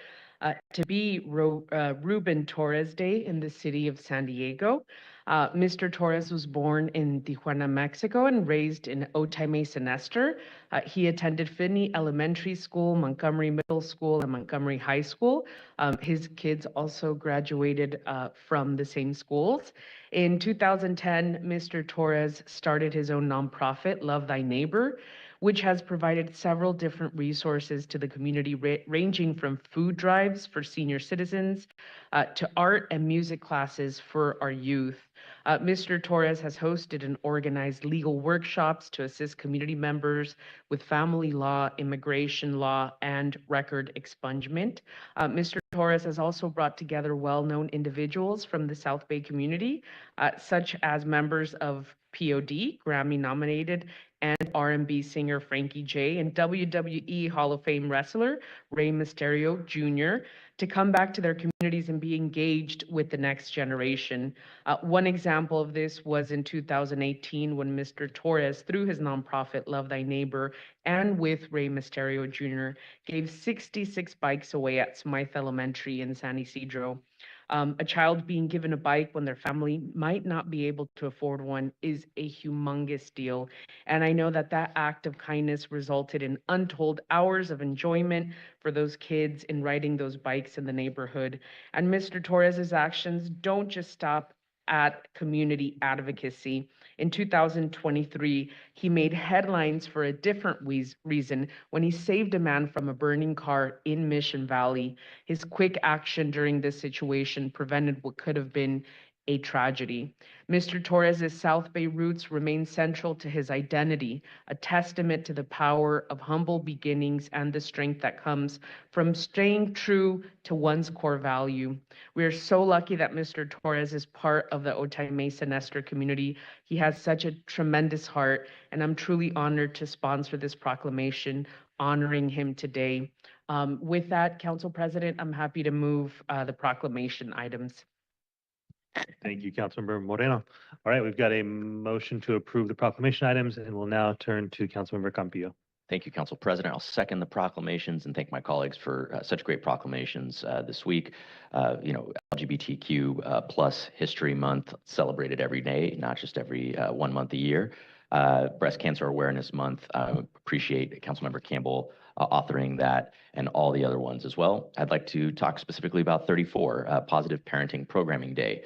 Speaker 13: to be Ruben Torres Day in the city of San Diego. Mr. Torres was born in Tijuana, Mexico, and raised in Otay Mesa Nestor. He attended Finney Elementary School, Montgomery Middle School, and Montgomery High School. His kids also graduated from the same schools. In 2010, Mr. Torres started his own nonprofit, Love Thy Neighbor, which has provided several different resources to the community, ranging from food drives for senior citizens to art and music classes for our youth. Mr. Torres has hosted and organized legal workshops to assist community members with family law, immigration law, and record expungement. Mr. Torres has also brought together well-known individuals from the South Bay community, such as members of POD, Grammy-nominated, and R&B singer Frankie J, and WWE Hall of Fame wrestler Rey Mysterio Jr., to come back to their communities and be engaged with the next generation. One example of this was in 2018 when Mr. Torres, through his nonprofit Love Thy Neighbor and with Rey Mysterio Jr., gave 66 bikes away at Smythe Elementary in San Isidro. A child being given a bike when their family might not be able to afford one is a humongous deal. And I know that that act of kindness resulted in untold hours of enjoyment for those kids in riding those bikes in the neighborhood. And Mr. Torres's actions don't just stop at community advocacy. In 2023, he made headlines for a different reason when he saved a man from a burning car in Mission Valley. His quick action during this situation prevented what could have been a tragedy. Mr. Torres's South Bay roots remain central to his identity, a testament to the power of humble beginnings and the strength that comes from staying true to one's core value. We are so lucky that Mr. Torres is part of the Otay Mesa Nestor community. He has such a tremendous heart, and I'm truly honored to sponsor this proclamation honoring him today. With that, Council President, I'm happy to move the proclamation items.
Speaker 1: Thank you, Councilmember Moreno. All right, we've got a motion to approve the proclamation items, and we'll now turn to Councilmember Campillo.
Speaker 12: Thank you, Council President. I'll second the proclamations and thank my colleagues for such great proclamations this week. LGBTQ plus History Month celebrated every day, not just every 1 month a year. Breast Cancer Awareness Month, appreciate Councilmember Campbell authoring that and all the other ones as well. I'd like to talk specifically about 34, Positive Parenting Programming Day,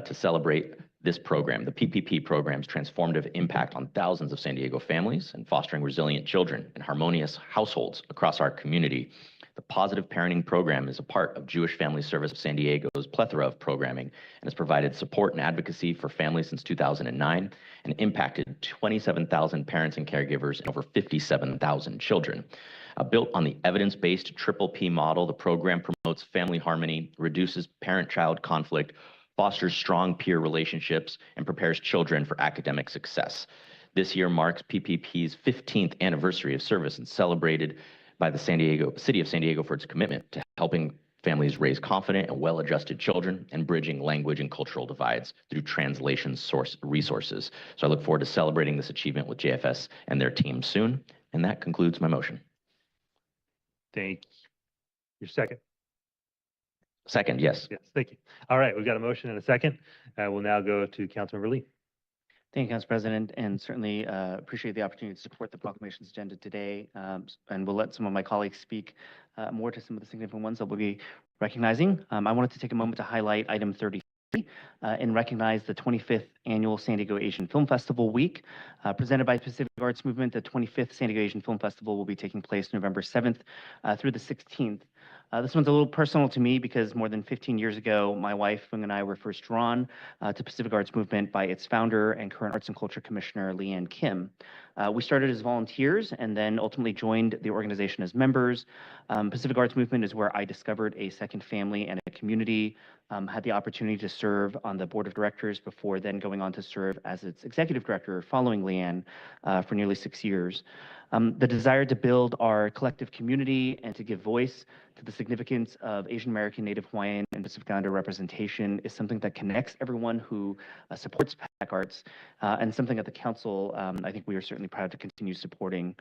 Speaker 12: to celebrate this program, the PPP program's transformative impact on thousands of San Diego families and fostering resilient children and harmonious households across our community. The Positive Parenting Program is a part of Jewish Family Service of San Diego's plethora of programming and has provided support and advocacy for families since 2009 and impacted 27,000 parents and caregivers and over 57,000 children. Built on the evidence-based Triple P model, the program promotes family harmony, reduces parent-child conflict, fosters strong peer relationships, and prepares children for academic success. This year marks PPP's 15th anniversary of service and celebrated by the City of San Diego for its commitment to helping families raise confident and well-adjusted children and bridging language and cultural divides through translation source resources. So I look forward to celebrating this achievement with JFS and their team soon. And that concludes my motion.
Speaker 1: Thank you. Your second.
Speaker 12: Second, yes.
Speaker 1: Yes, thank you. All right, we've got a motion and a second. We'll now go to Councilmember Lee.
Speaker 17: Thank you, Council President, and certainly appreciate the opportunity to support the proclamations agenda today. And we'll let some of my colleagues speak more to some of the significant ones that we'll be recognizing. I wanted to take a moment to highlight item 30. and recognize the 25th Annual San Diego Asian Film Festival Week. Presented by Pacific Arts Movement, the 25th San Diego Asian Film Festival will be taking place November 7th through the 16th. This one's a little personal to me because more than 15 years ago, my wife Fung and I were first drawn to Pacific Arts Movement by its founder and current Arts and Culture Commissioner, Leanne Kim. We started as volunteers and then ultimately joined the organization as members. Pacific Arts Movement is where I discovered a second family and a community, had the opportunity to serve on the board of directors before then going on to serve as its executive director following Leanne for nearly 6 years. The desire to build our collective community and to give voice to the significance of Asian American, Native Hawaiian, and Pacific Islander representation is something that connects everyone who supports PAC Arts, and something at the council I think we are certainly proud to continue supporting.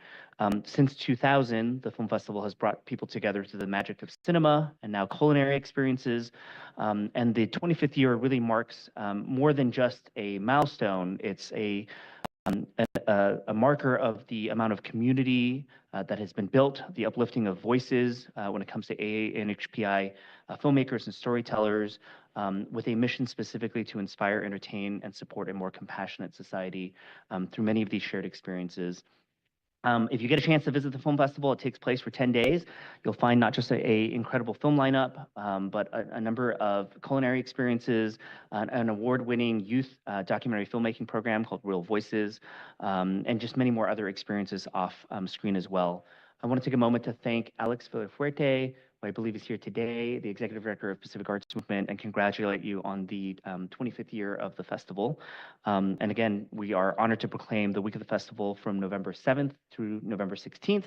Speaker 17: Since 2000, the film festival has brought people together through the magic of cinema and now culinary experiences, and the 25th year really marks more than just a milestone. It's a marker of the amount of community that has been built, the uplifting of voices when it comes to AA and HPI filmmakers and storytellers, with a mission specifically to inspire, entertain, and support a more compassionate society through many of these shared experiences. If you get a chance to visit the film festival, it takes place for 10 days. You'll find not just a incredible film lineup, but a number of culinary experiences, an award-winning youth documentary filmmaking program called Real Voices, and just many more other experiences off screen as well. I want to take a moment to thank Alex Villafuerte, who I believe is here today, the Executive Director of Pacific Arts Movement, and congratulate you on the 25th year of the festival. And again, we are honored to proclaim the week of the festival from November 7th through November 16th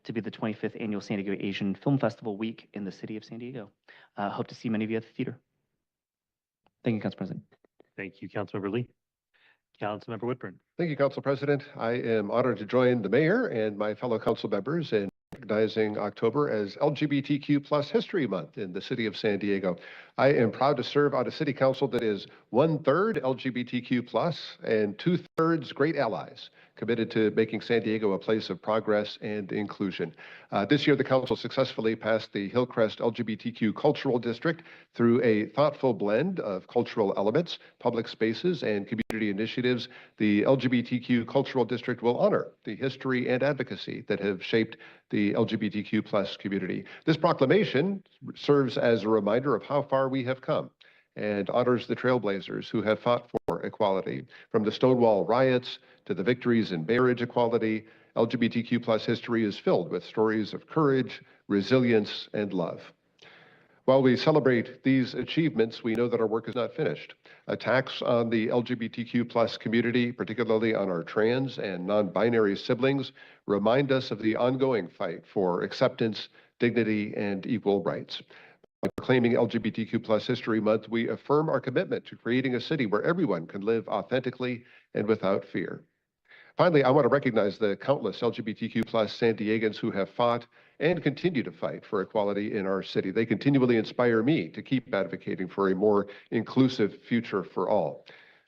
Speaker 17: to be the 25th Annual San Diego Asian Film Festival Week in the city of San Diego. Hope to see many of you at the theater. Thank you, Council President.
Speaker 1: Thank you, Councilmember Lee. Councilmember Whitburn.
Speaker 15: Thank you, Council President. I am honored to join the mayor and my fellow council members in recognizing October as LGBTQ+ History Month in the city of San Diego. I am proud to serve on a city council that is 1/3 LGBTQ+ and 2/3 great allies, committed to making San Diego a place of progress and inclusion. This year, the council successfully passed the Hillcrest LGBTQ Cultural District through a thoughtful blend of cultural elements, public spaces, and community initiatives. The LGBTQ Cultural District will honor the history and advocacy that have shaped the LGBTQ+ community. This proclamation serves as a reminder of how far we have come and honors the trailblazers who have fought for equality. From the Stonewall riots to the victories in marriage equality, LGBTQ+ history is filled with stories of courage, resilience, and love. While we celebrate these achievements, we know that our work is not finished. Attacks on the LGBTQ+ community, particularly on our trans and non-binary siblings, remind us of the ongoing fight for acceptance, dignity, and equal rights. By proclaiming LGBTQ+ History Month, we affirm our commitment to creating a city where everyone can live authentically and without fear. Finally, I want to recognize the countless LGBTQ+ San Diegans who have fought and continue to fight for equality in our city. They continually inspire me to keep advocating for a more inclusive future for all.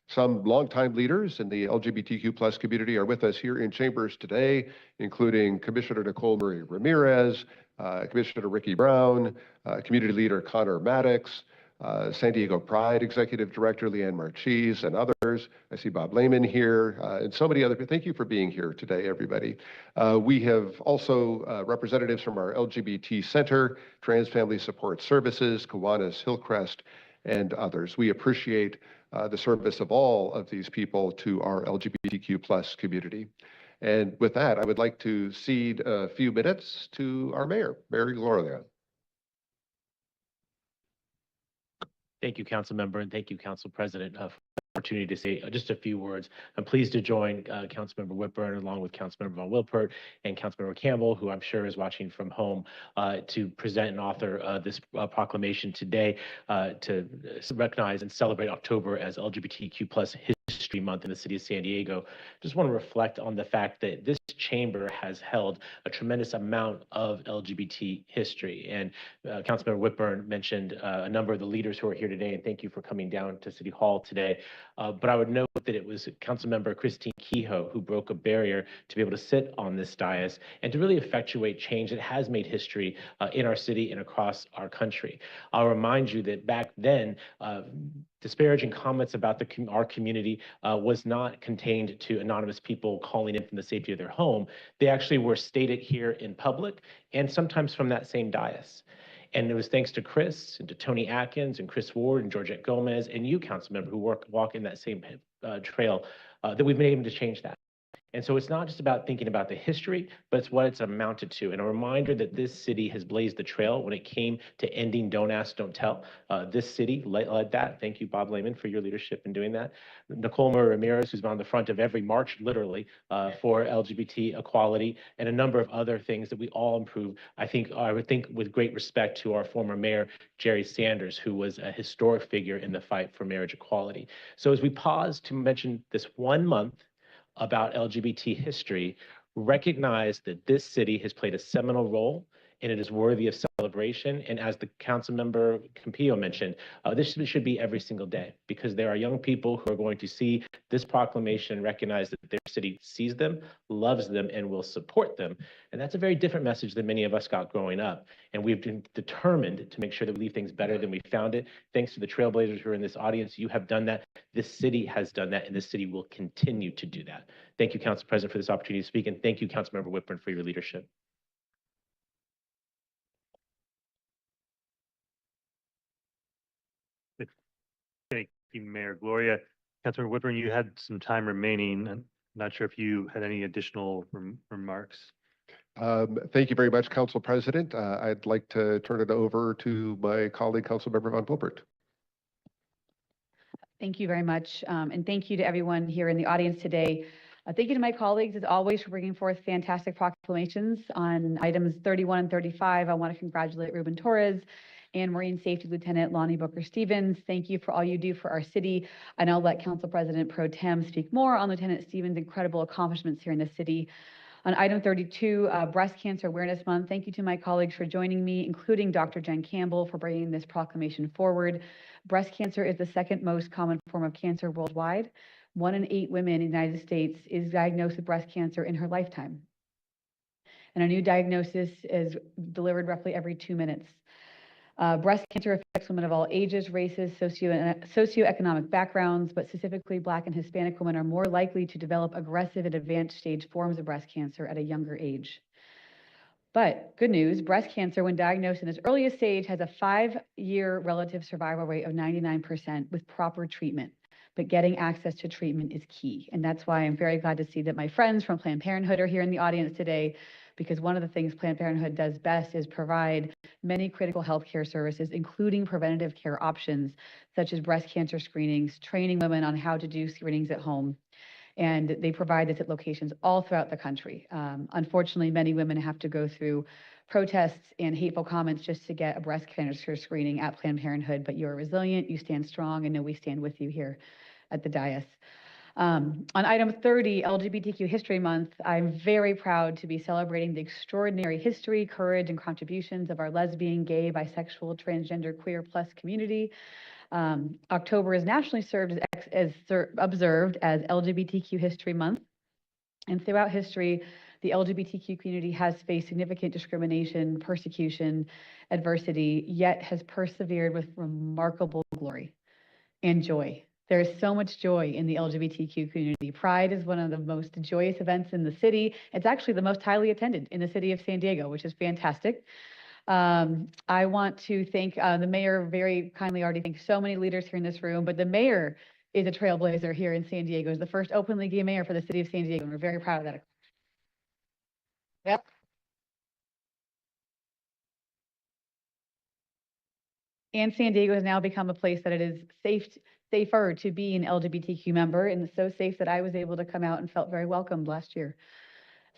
Speaker 15: Some longtime leaders in the LGBTQ+ community are with us here in chambers today, including Commissioner Nicole Marie Ramirez, Commissioner Ricky Brown, Community Leader Connor Maddox, San Diego Pride Executive Director Leanne Marchese, and others. I see Bob Lehman here, and so many other people. Thank you for being here today, everybody. We have also representatives from our LGBT Center, Trans Family Support Services, Kiwanis, Hillcrest, and others. We appreciate the service of all of these people to our LGBTQ+ community. And with that, I would like to cede a few minutes to our mayor, Mary Gloria.
Speaker 18: Thank you, Council Member, and thank you, Council President, for the opportunity to say just a few words. I'm pleased to join Councilmember Whitburn along with Councilmember Von Wilpert and Councilmember Campbell, who I'm sure is watching from home, to present and author this proclamation today to recognize and celebrate October as LGBTQ+ History Month in the city of San Diego. Just want to reflect on the fact that this chamber has held a tremendous amount of LGBT history. And Councilmember Whitburn mentioned a number of the leaders who are here today, and thank you for coming down to City Hall today. But I would note that it was Councilmember Christine Kehoe who broke a barrier to be able to sit on this dais and to really effectuate change that has made history in our city and across our country. I'll remind you that back then, disparaging comments about our community was not contained to anonymous people calling in from the safety of their home. They actually were stated here in public and sometimes from that same dais. And it was thanks to Chris and to Tony Atkins and Chris Ward and Georgette Gomez and you, council member, who walk in that same trail that we've been able to change that. And so it's not just about thinking about the history, but it's what it's amounted to. And a reminder that this city has blazed the trail when it came to ending Don't Ask, Don't Tell. This city led that. Thank you, Bob Lehman, for your leadership in doing that. Nicole Ramirez, who's been on the front of every march, literally, for LGBT equality, and a number of other things that we all improve. I would think with great respect to our former mayor, Jerry Sanders, who was a historic figure in the fight for marriage equality. So as we pause to mention this 1 month about LGBT history, recognize that this city has played a seminal role and it is worthy of celebration. And as the council member Campillo mentioned, this should be every single day, because there are young people who are going to see this proclamation, recognize that their city sees them, loves them, and will support them. And that's a very different message than many of us got growing up. And we've been determined to make sure that we leave things better than we found it. Thanks to the trailblazers who are in this audience, you have done that. This city has done that, and this city will continue to do that. Thank you, Council President, for this opportunity to speak, and thank you, Councilmember Whitburn, for your leadership.
Speaker 1: Thank you, Mayor Gloria. Councilmember Whitburn, you had some time remaining. I'm not sure if you had any additional remarks.
Speaker 15: Thank you very much, Council President. I'd like to turn it over to my colleague, Councilmember Von Wilpert.
Speaker 4: Thank you very much. And thank you to everyone here in the audience today. Thank you to my colleagues, as always, for bringing forth fantastic proclamations on items 31 and 35. I want to congratulate Ruben Torres and Marine Safety Lieutenant Lonnie Booker-Stevens. Thank you for all you do for our city. And I'll let Council President Pro Tem speak more on Lieutenant Stevens' incredible accomplishments here in the city. On item 32, Breast Cancer Awareness Month, thank you to my colleagues for joining me, including Dr. Jen Campbell, for bringing this proclamation forward. Breast cancer is the second most common form of cancer worldwide. 1 in 8 women in the United States is diagnosed with breast cancer in her lifetime. And a new diagnosis is delivered roughly every 2 minutes. Breast cancer affects women of all ages, races, socioeconomic backgrounds, but specifically Black and Hispanic women are more likely to develop aggressive and advanced stage forms of breast cancer at a younger age. But good news, breast cancer, when diagnosed in its earliest stage, has a 5-year relative survival rate of 99% with proper treatment. But getting access to treatment is key. And that's why I'm very glad to see that my friends from Planned Parenthood are here in the audience today, because one of the things Planned Parenthood does best is provide many critical healthcare services, including preventative care options, such as breast cancer screenings, training women on how to do screenings at home. And they provide this at locations all throughout the country. Unfortunately, many women have to go through protests and hateful comments just to get a breast cancer screening at Planned Parenthood, but you're resilient, you stand strong, and know we stand with you here at the dais. On item 30, LGBTQ History Month, I'm very proud to be celebrating the extraordinary history, courage, and contributions of our lesbian, gay, bisexual, transgender, queer plus community. October is nationally observed as LGBTQ History Month. And throughout history, the LGBTQ community has faced significant discrimination, persecution, adversity, yet has persevered with remarkable glory and joy. There is so much joy in the LGBTQ community. Pride is one of the most joyous events in the city. It's actually the most highly attended in the city of San Diego, which is fantastic. I want to thank the mayor very kindly, already thanked so many leaders here in this room, but the mayor is a trailblazer here in San Diego. Is the first openly gay mayor for the city of San Diego, and we're very proud of that. Yep. And San Diego has now become a place that it is safer to be an LGBTQ member, and so safe that I was able to come out and felt very welcomed last year.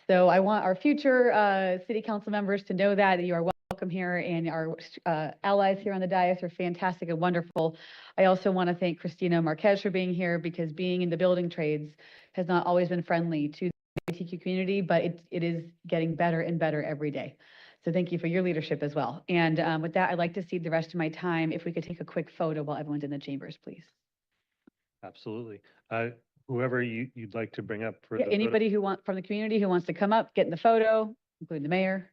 Speaker 4: So I want our future city council members to know that you are welcome here, and our allies here on the dais are fantastic and wonderful. I also want to thank Christina Marquez for being here, because being in the building trades has not always been friendly to the LGBTQ community, but it is getting better and better every day. So thank you for your leadership as well. And with that, I'd like to cede the rest of my time. If we could take a quick photo while everyone's in the chambers, please.
Speaker 1: Absolutely. Whoever you'd like to bring up for
Speaker 4: Yeah,
Speaker 1: the
Speaker 4: anybody from the community who wants to come up, get in the photo, including the mayor.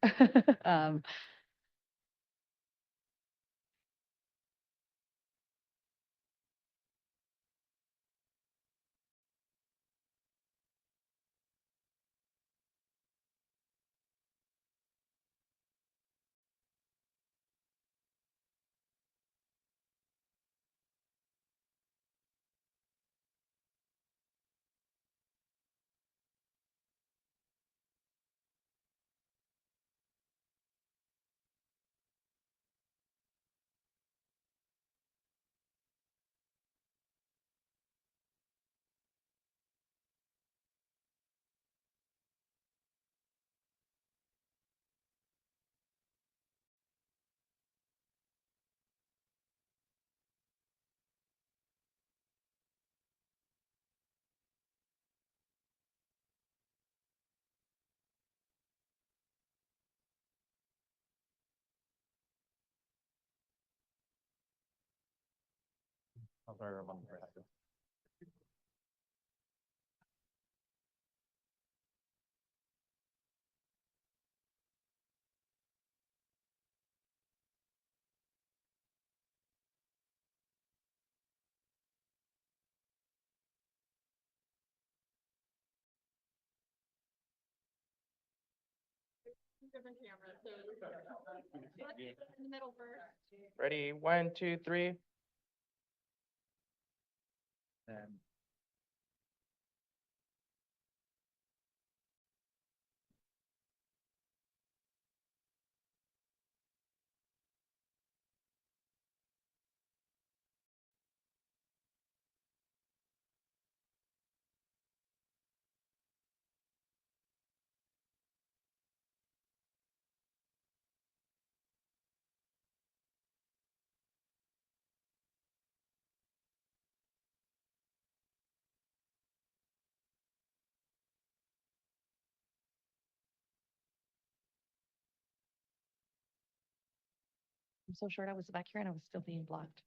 Speaker 19: Ready, 1, 2, 3.
Speaker 2: I'm so short, I was back here and I was still being blocked.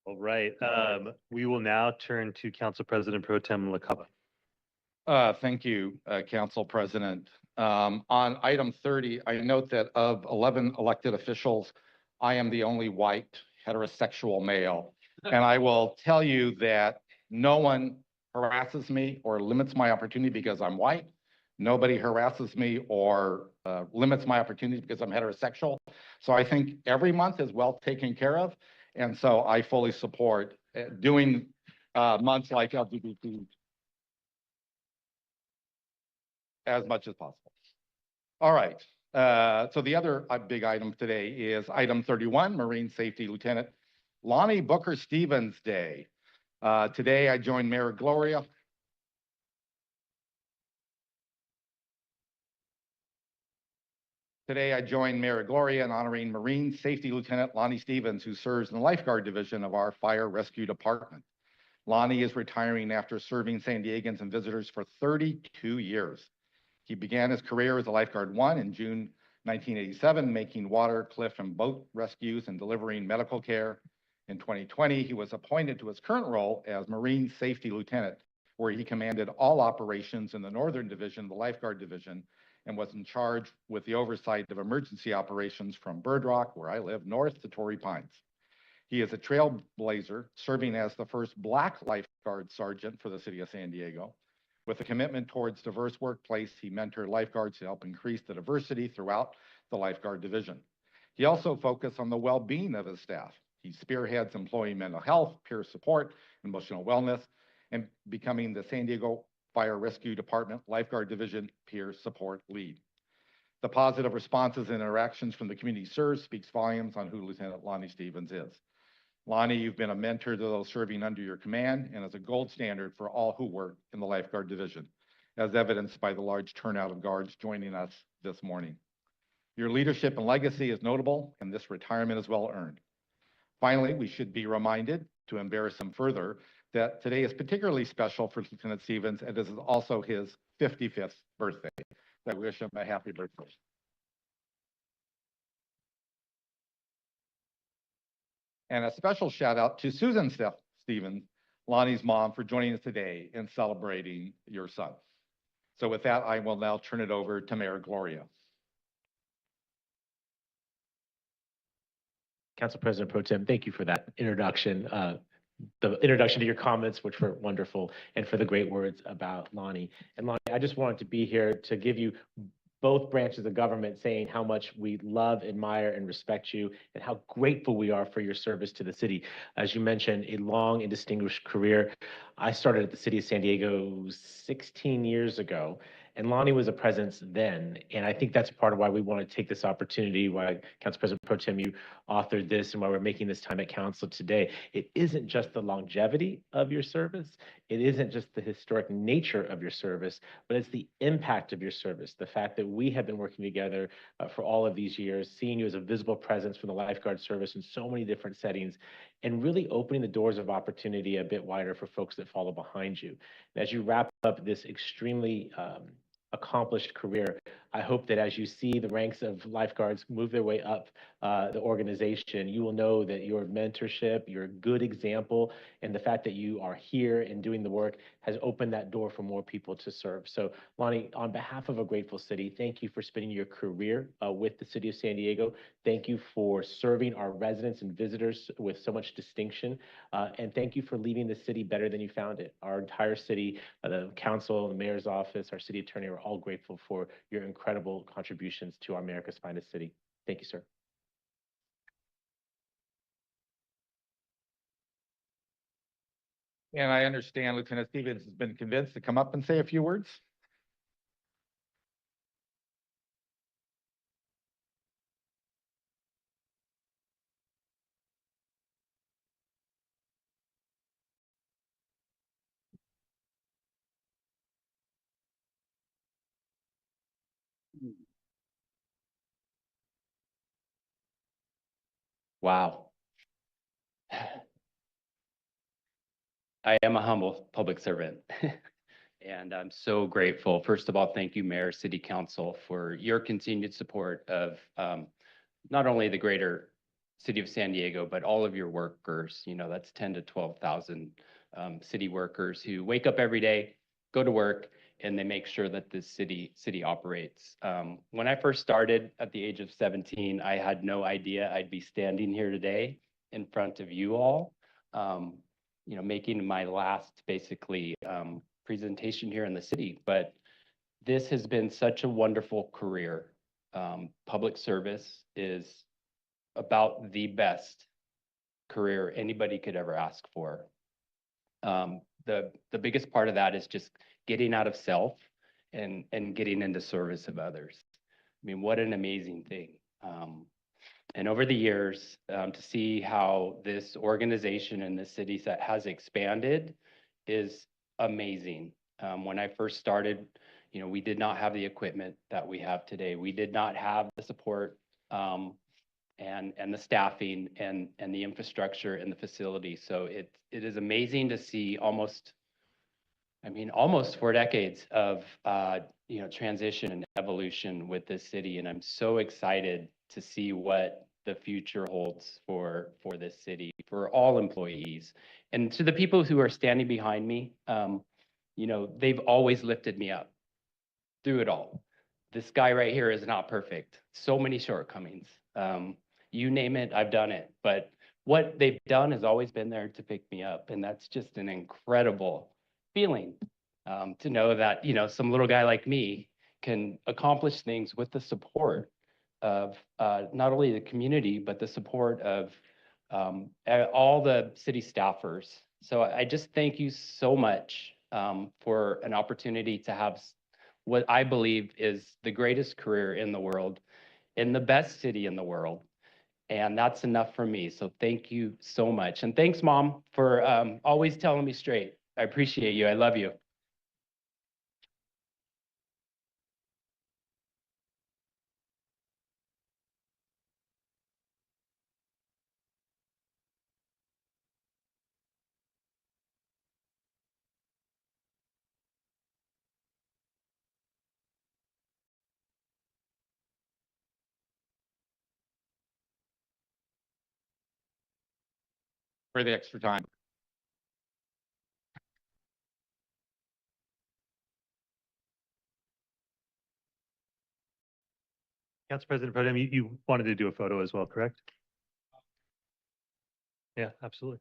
Speaker 1: All right, we will now turn to Council President Pro Tem LaCava.
Speaker 16: Thank you, Council President. On item 30, I note that of 11 elected officials, I am the only white heterosexual male. And I will tell you that no one harasses me or limits my opportunity because I'm white. Nobody harasses me or limits my opportunities because I'm heterosexual. So I think every month is well taken care of. And so I fully support doing months like LGBT as much as possible. All right. So the other big item today is item 31, Marine Safety Lieutenant Lonnie Booker Stevens Day. Today I joined Mayor Gloria. Today I joined Mayor Gloria in honoring Marine Safety Lieutenant Lonnie Stevens, who serves in the Lifeguard Division of our Fire Rescue Department. Lonnie is retiring after serving San Diegans and visitors for 32 years. He began his career as a Lifeguard 1 in June 1987, making water, cliff, and boat rescues and delivering medical care. In 2020, he was appointed to his current role as Marine Safety Lieutenant, where he commanded all operations in the Northern Division, the Lifeguard Division, and was in charge with the oversight of emergency operations from Bird Rock, where I live, north to Torrey Pines. He is a trailblazer, serving as the first Black lifeguard sergeant for the city of San Diego. With a commitment towards diverse workplace, he mentored lifeguards to help increase the diversity throughout the Lifeguard Division. He also focused on the well-being of his staff. He spearheads employee mental health, peer support, emotional wellness, and becoming the San Diego Fire Rescue Department Lifeguard Division Peer Support Lead. The positive responses and interactions from the community served speaks volumes on who Lieutenant Lonnie Stevens is. Lonnie, you've been a mentor to those serving under your command and as a gold standard for all who work in the Lifeguard Division, as evidenced by the large turnout of guards joining us this morning. Your leadership and legacy is notable, and this retirement is well earned. Finally, we should be reminded, to embarrass him further, that today is particularly special for Lieutenant Stevens, and this is also his 55th birthday. I wish him a happy birthday. And a special shout out to Susan Stevens, Lonnie's mom, for joining us today in celebrating your son. So with that, I will now turn it over to Mayor Gloria.
Speaker 18: Council President Pro Tem, thank you for that introduction. The introduction to your comments, which were wonderful, and for the great words about Lonnie. And Lonnie, I just wanted to be here to give you both branches of government saying how much we love, admire, and respect you, and how grateful we are for your service to the city. As you mentioned, a long and distinguished career. I started at the city of San Diego 16 years ago, and Lonnie was a presence then. And I think that's part of why we want to take this opportunity, why Council President Pro Tem, you authored this, and why we're making this time at council today. It isn't just the longevity of your service. It isn't just the historic nature of your service, but it's the impact of your service. The fact that we have been working together for all of these years, seeing you as a visible presence from the lifeguard service in so many different settings, and really opening the doors of opportunity a bit wider for folks that follow behind you. And as you wrap up this extremely accomplished career, I hope that as you see the ranks of lifeguards move their way up the organization, you will know that your mentorship, your good example, and the fact that you are here and doing the work has opened that door for more people to serve. So Lonnie, on behalf of a grateful city, thank you for spending your career with the city of San Diego. Thank you for serving our residents and visitors with so much distinction. And thank you for leaving the city better than you found it. Our entire city, the council, the mayor's office, our city attorney are all grateful for your incredible contributions to our America's finest city. Thank you, sir.
Speaker 16: And I understand Lieutenant Stevens has been convinced to come up and say a few words.
Speaker 20: Wow. I am a humble public servant. And I'm so grateful. First of all, thank you, Mayor, City Council, for your continued support of not only the greater city of San Diego, but all of your workers. You know, that's 10 to 12,000 city workers who wake up every day, go to work, and they make sure that the city operates. When I first started at the age of 17, I had no idea I'd be standing here today in front of you all, you know, making my last basically presentation here in the city. But this has been such a wonderful career. Public service is about the best career anybody could ever ask for. The biggest part of that is just getting out of self and getting into service of others. I mean, what an amazing thing. And over the years, to see how this organization and this city set has expanded is amazing. When I first started, you know, we did not have the equipment that we have today. We did not have the support and the staffing and the infrastructure and the facility. So it is amazing to see almost 4 decades of you know, transition and evolution with this city. And I'm so excited to see what the future holds for this city, for all employees. And to the people who are standing behind me, you know, they've always lifted me up through it all. This guy right here is not perfect. So many shortcomings. You name it, I've done it. But what they've done has always been there to pick me up. And that's just an incredible feeling to know that, you know, some little guy like me can accomplish things with the support of not only the community, but the support of all the city staffers. So I just thank you so much for an opportunity to have what I believe is the greatest career in the world, in the best city in the world. And that's enough for me. So thank you so much. And thanks, Mom, for always telling me straight. I appreciate you. I love you.
Speaker 16: for the extra time.
Speaker 1: Council President Pro Tem, you wanted to do a photo as well, correct? Yeah, absolutely.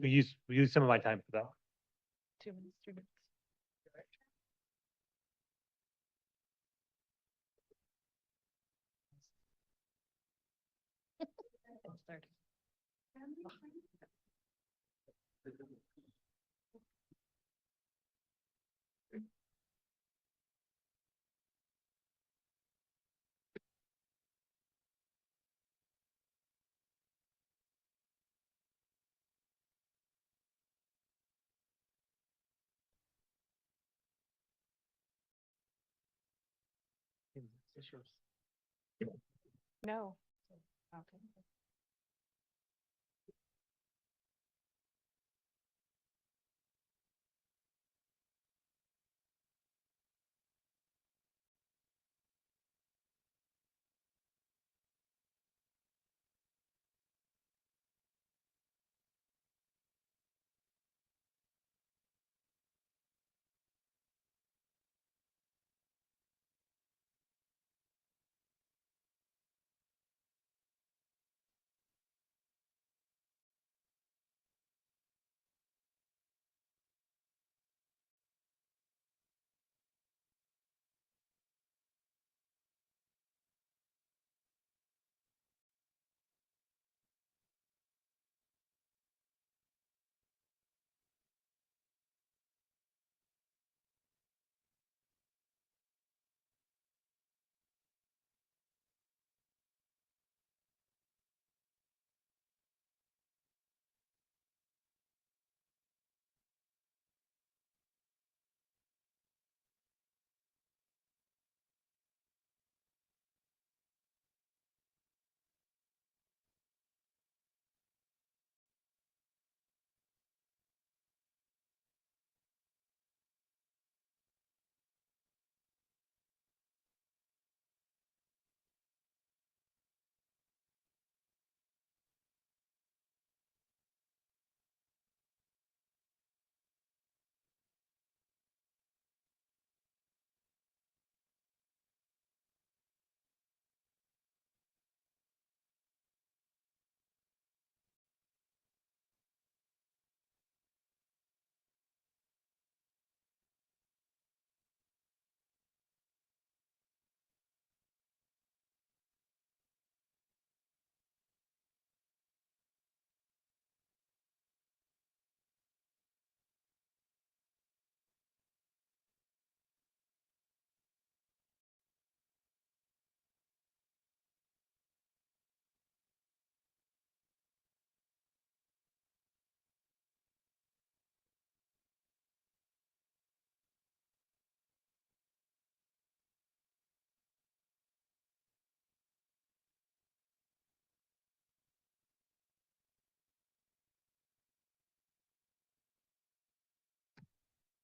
Speaker 1: We use some of my time for that.
Speaker 2: 2 minutes, 3 minutes. It's 30. No. Okay.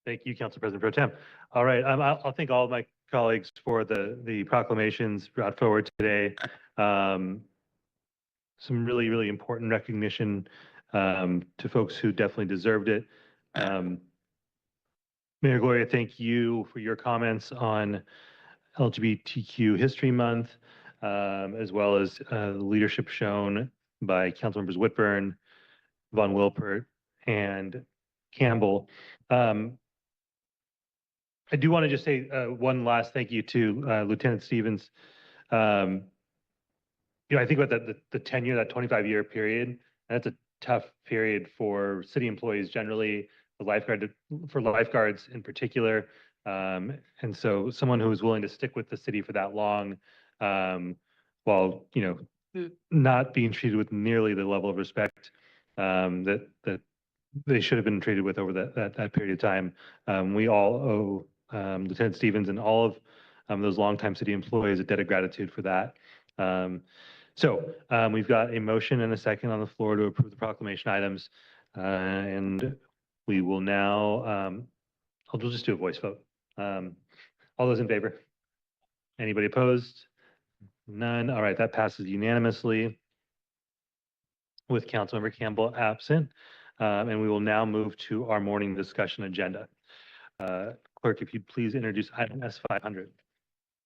Speaker 1: Thank you, Council President Pro Tem. All right, I'll thank all of my colleagues for the proclamations brought forward today. Some really, really important recognition to folks who definitely deserved it. Mayor Gloria, thank you for your comments on LGBTQ History Month, as well as the leadership shown by Councilmembers Whitburn, Von Wilpert, and Campbell. I do want to just say one last thank you to Lieutenant Stevens. I think about the tenure, that 25-year period, that's a tough period for city employees generally, for lifeguards in particular. And so someone who is willing to stick with the city for that long, while, not being treated with nearly the level of respect that they should have been treated with over that period of time. We all owe Lieutenant Stevens and all of those longtime city employees a debt of gratitude for that. We've got a motion and a second on the floor to approve the proclamation items. And we will now, I'll just do a voice vote. All those in favor? Anybody opposed? None. All right, that passes unanimously. with Councilmember Campbell absent. And we will now move to our morning discussion agenda. Clerk, if you'd please introduce item S500.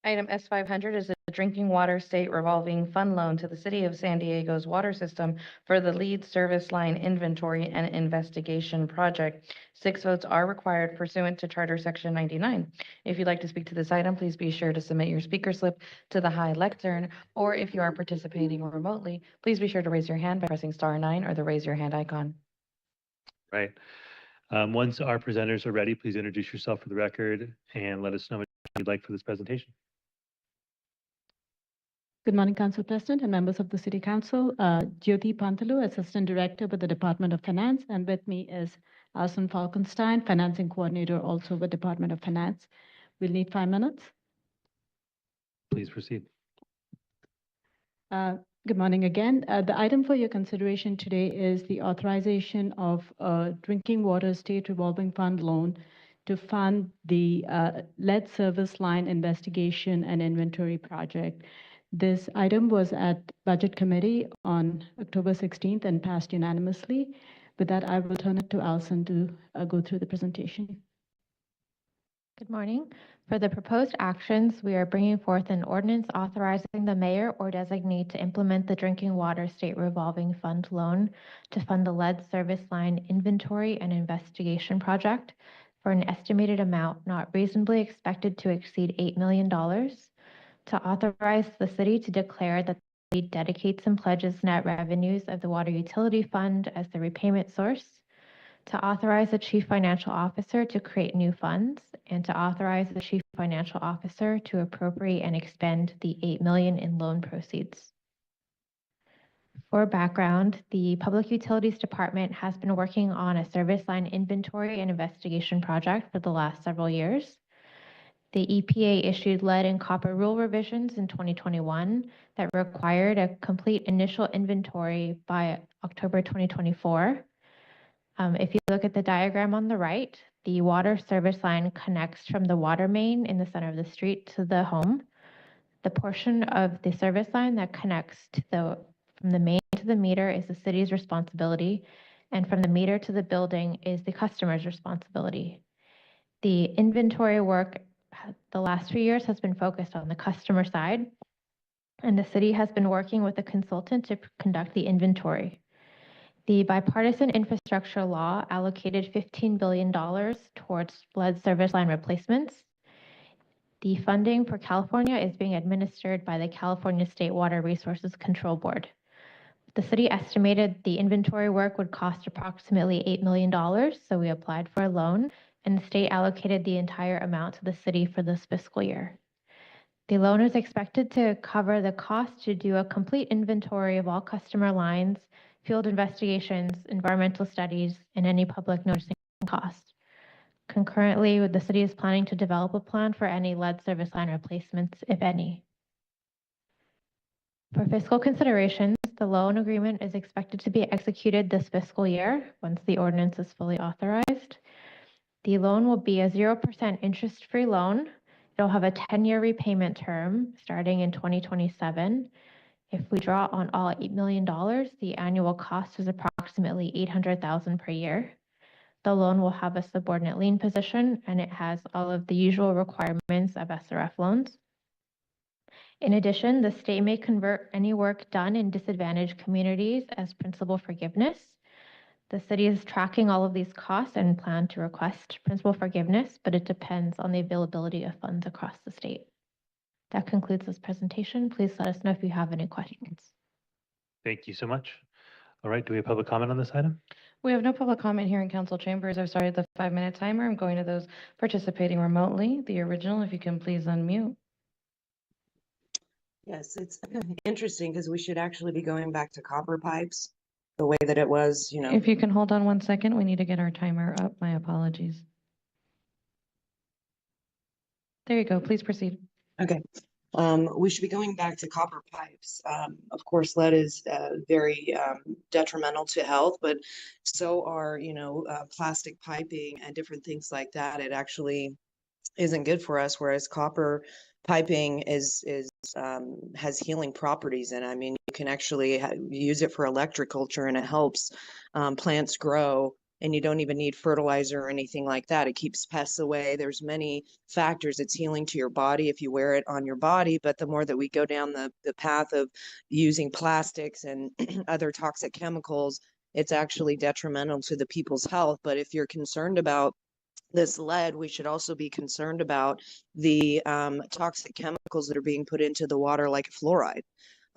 Speaker 2: Item S500 is a drinking water state revolving fund loan to the City of San Diego's water system for the lead service line inventory and investigation project. 6 votes are required pursuant to Charter Section 99. If you'd like to speak to this item, please be sure to submit your speaker slip to the high lectern, or if you are participating remotely, please be sure to raise your hand by pressing *9 or the raise your hand icon.
Speaker 1: Right. Once our presenters are ready, please introduce yourself for the record and let us know what you'd like for this presentation.
Speaker 21: Good morning, Council President and members of the City Council. Jyoti Pantalu, Assistant Director with the Department of Finance, and with me is Alison Falkenstein, Financing Coordinator, also with Department of Finance. We'll need 5 minutes.
Speaker 1: Please proceed.
Speaker 21: Good morning again. The item for your consideration today is the authorization of a drinking water state revolving fund loan to fund the lead service line investigation and inventory project. This item was at Budget Committee on October 16th and passed unanimously. With that, I will turn it to Alison to go through the presentation.
Speaker 22: Good morning. For the proposed actions, we are bringing forth an ordinance authorizing the mayor or designee to implement the Drinking Water State Revolving Fund loan to fund the lead service line inventory and investigation project for an estimated amount not reasonably expected to exceed $8 million, to authorize the city to declare that the city dedicates and pledges net revenues of the Water Utility Fund as the repayment source, to authorize the Chief Financial Officer to create new funds, and to authorize the Chief Financial Officer to appropriate and expend the $8 million in loan proceeds. For background, the Public Utilities Department has been working on a service line inventory and investigation project for the last several years. The EPA issued lead and copper rule revisions in 2021 that required a complete initial inventory by October 2024. If you look at the diagram on the right, the water service line connects from the water main in the center of the street to the home. The portion of the service line that connects to from the main to the meter is the city's responsibility, and from the meter to the building is the customer's responsibility. The inventory work the last few years has been focused on the customer side, and the city has been working with a consultant to conduct the inventory. The bipartisan infrastructure law allocated $15 billion towards lead service line replacements. The funding for California is being administered by the California State Water Resources Control Board. The city estimated the inventory work would cost approximately $8 million, so we applied for a loan, and the state allocated the entire amount to the city for this fiscal year. The loan is expected to cover the cost to do a complete inventory of all customer lines, field investigations, environmental studies, and any public noticing costs. Concurrently, the city is planning to develop a plan for any lead service line replacements, if any. For fiscal considerations, the loan agreement is expected to be executed this fiscal year once the ordinance is fully authorized. The loan will be a 0% interest-free loan. It'll have a 10-year repayment term starting in 2027. If we draw on all $8 million, the annual cost is approximately $800,000 per year. The loan will have a subordinate lien position, and it has all of the usual requirements of SRF loans. In addition, the state may convert any work done in disadvantaged communities as principal forgiveness. The city is tracking all of these costs and plan to request principal forgiveness, but it depends on the availability of funds across the state. That concludes this presentation. Please let us know if you have any questions.
Speaker 1: Thank you so much. All right, do we have public comment on this item?
Speaker 2: We have no public comment here in council chambers. I've started the 5-minute timer. I'm going to those participating remotely. The original, if you can please unmute.
Speaker 23: Yes, it's interesting because we should actually be going back to copper pipes the way that it was, you know.
Speaker 2: If you can hold on 1 second, we need to get our timer up. My apologies. There you go. Please proceed.
Speaker 23: Okay. We should be going back to copper pipes. Of course, lead is very detrimental to health, but so are, you know, plastic piping and different things like that. It actually isn't good for us, whereas copper piping is has healing properties. And I mean, you can actually use it for electric culture, and it helps plants grow. And you don't even need fertilizer or anything like that. It keeps pests away. There's many factors. It's healing to your body if you wear it on your body. But the more that we go down the path of using plastics and other toxic chemicals, it's actually detrimental to the people's health. But if you're concerned about this lead, we should also be concerned about the toxic chemicals that are being put into the water, like fluoride.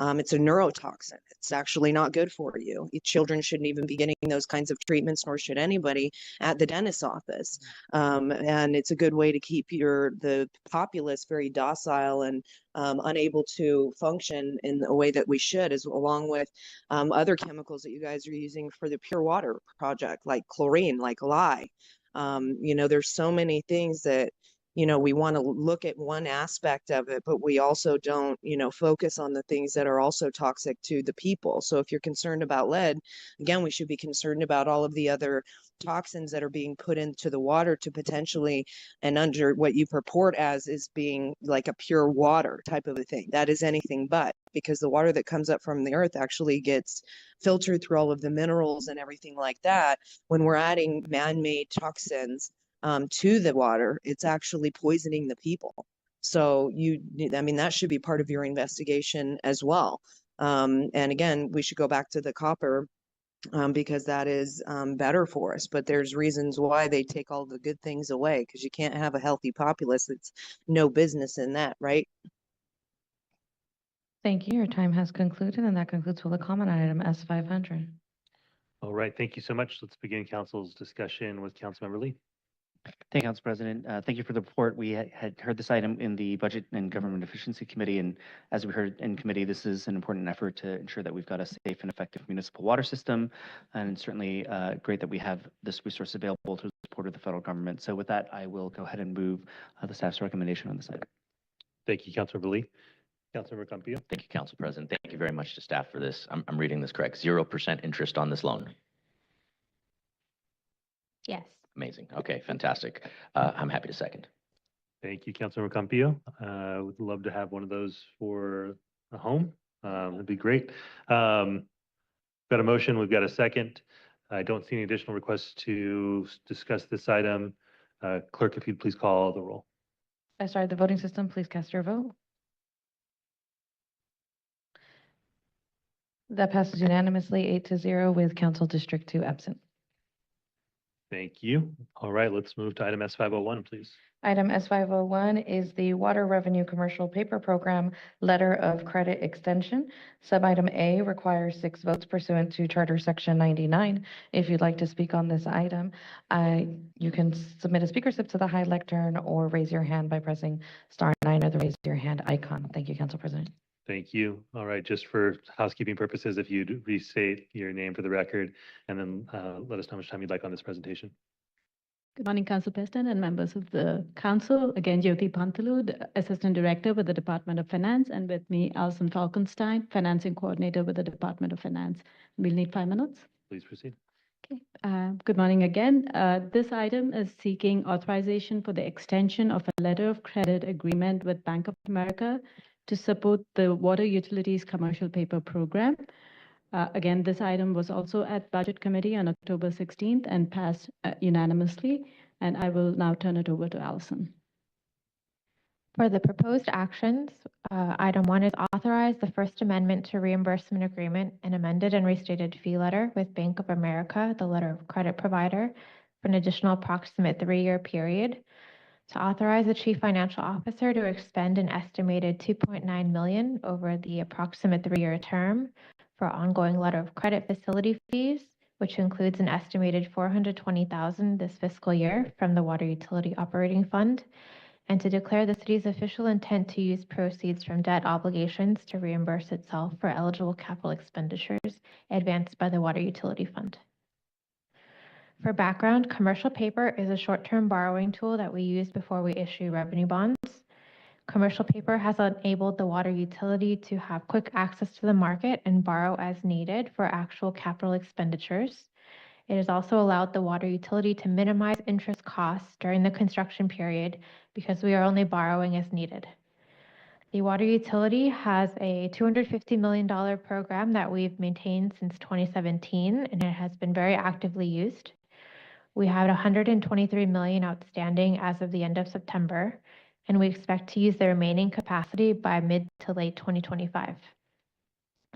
Speaker 23: It's a neurotoxin. It's actually not good for you. Children shouldn't even be getting those kinds of treatments, nor should anybody at the dentist's office. And it's a good way to keep the populace very docile and unable to function in a way that we should, as along with other chemicals that you guys are using for the pure water project, like chlorine, like lye. There's so many things that we want to look at one aspect of it, but we also don't, focus on the things that are also toxic to the people. So if you're concerned about lead, again, we should be concerned about all of the other toxins that are being put into the water to potentially, and under what you purport as is being like a pure water type of a thing. That is anything but, because the water that comes up from the earth actually gets filtered through all of the minerals and everything like that. When we're adding man-made toxins to the water, it's actually poisoning the people. So that should be part of your investigation as well. And again, we should go back to the copper because that is better for us. But there's reasons why they take all the good things away, because you can't have a healthy populace. It's no business in that, right?
Speaker 2: Thank you. Your time has concluded, and that concludes public comment on item S500.
Speaker 1: All right, thank you so much. Let's begin council's discussion with Councilmember Lee.
Speaker 17: Thank you, Council President. Thank you for the report. We had heard this item in the Budget and Government Efficiency Committee, and as we heard in committee, this is an important effort to ensure that we've got a safe and effective municipal water system, and certainly great that we have this resource available through the support of the federal government. So with that, I will go ahead and move the staff's recommendation on this item.
Speaker 1: Thank you, Councilmember Lee. Councilmember Campillo.
Speaker 12: Thank you, Council President. Thank you very much to staff for this. I'm reading this correct. 0% interest on this loan.
Speaker 22: Yes.
Speaker 12: Amazing. Okay, fantastic. I'm happy to second.
Speaker 1: Thank you, Councilmember Campillo. Would love to have one of those for a home. That'd be great. Got a motion. We've got a second. I don't see any additional requests to discuss this item. Clerk, if you'd please call the roll.
Speaker 2: I started the voting system. Please cast your vote. That passes unanimously 8-0 with Council District 2 absent.
Speaker 1: Thank you. All right, let's move to item S501, please.
Speaker 2: Item S501 is the Water Revenue Commercial Paper Program Letter of Credit Extension. Sub-item A requires 6 votes pursuant to Charter Section 99. If you'd like to speak on this item, you can submit a speaker slip to the high lectern or raise your hand by pressing *9 or the raise your hand icon. Thank you, Council President.
Speaker 1: Thank you. All right, just for housekeeping purposes, if you'd restate your name for the record, and then let us know how much time you'd like on this presentation.
Speaker 21: Good morning, Council President and members of the Council. Again, Jyoti Pantalu, the Assistant Director with the Department of Finance, and with me, Alison Falkenstein, Financing Coordinator with the Department of Finance. We'll need 5 minutes.
Speaker 1: Please proceed.
Speaker 21: Okay. Good morning again. This item is seeking authorization for the extension of a letter of credit agreement with Bank of America to support the Water Utilities Commercial Paper Program. Again, this item was also at Budget Committee on October 16th and passed unanimously. And I will now turn it over to Allison.
Speaker 22: For the proposed actions, item 1 is authorize the First Amendment to Reimbursement Agreement, an amended and restated fee letter with Bank of America, the letter of credit provider, for an additional approximate 3-year period. To authorize the Chief Financial Officer to expend an estimated $2.9 million over the approximate 3-year term for ongoing letter of credit facility fees, which includes an estimated $420,000 this fiscal year from the Water Utility Operating Fund, and to declare the city's official intent to use proceeds from debt obligations to reimburse itself for eligible capital expenditures advanced by the Water Utility Fund. For background, commercial paper is a short-term borrowing tool that we use before we issue revenue bonds. Commercial paper has enabled the water utility to have quick access to the market and borrow as needed for actual capital expenditures. It has also allowed the water utility to minimize interest costs during the construction period because we are only borrowing as needed. The water utility has a $250 million program that we've maintained since 2017, and it has been very actively used. We had 123 million outstanding as of the end of September, and we expect to use the remaining capacity by mid to late 2025.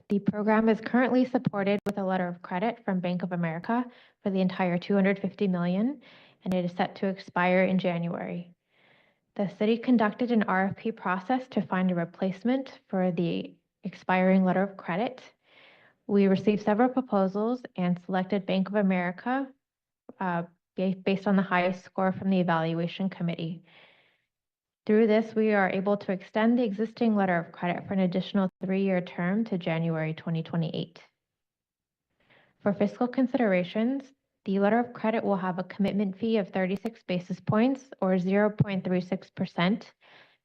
Speaker 22: The program is currently supported with a letter of credit from Bank of America for the entire 250 million, and it is set to expire in January. The city conducted an RFP process to find a replacement for the expiring letter of credit. We received several proposals and selected Bank of America based on the highest score from the evaluation committee. Through this, we are able to extend the existing letter of credit for an additional 3-year term to January 2028. For fiscal considerations, the letter of credit will have a commitment fee of 36 basis points or 0.36%,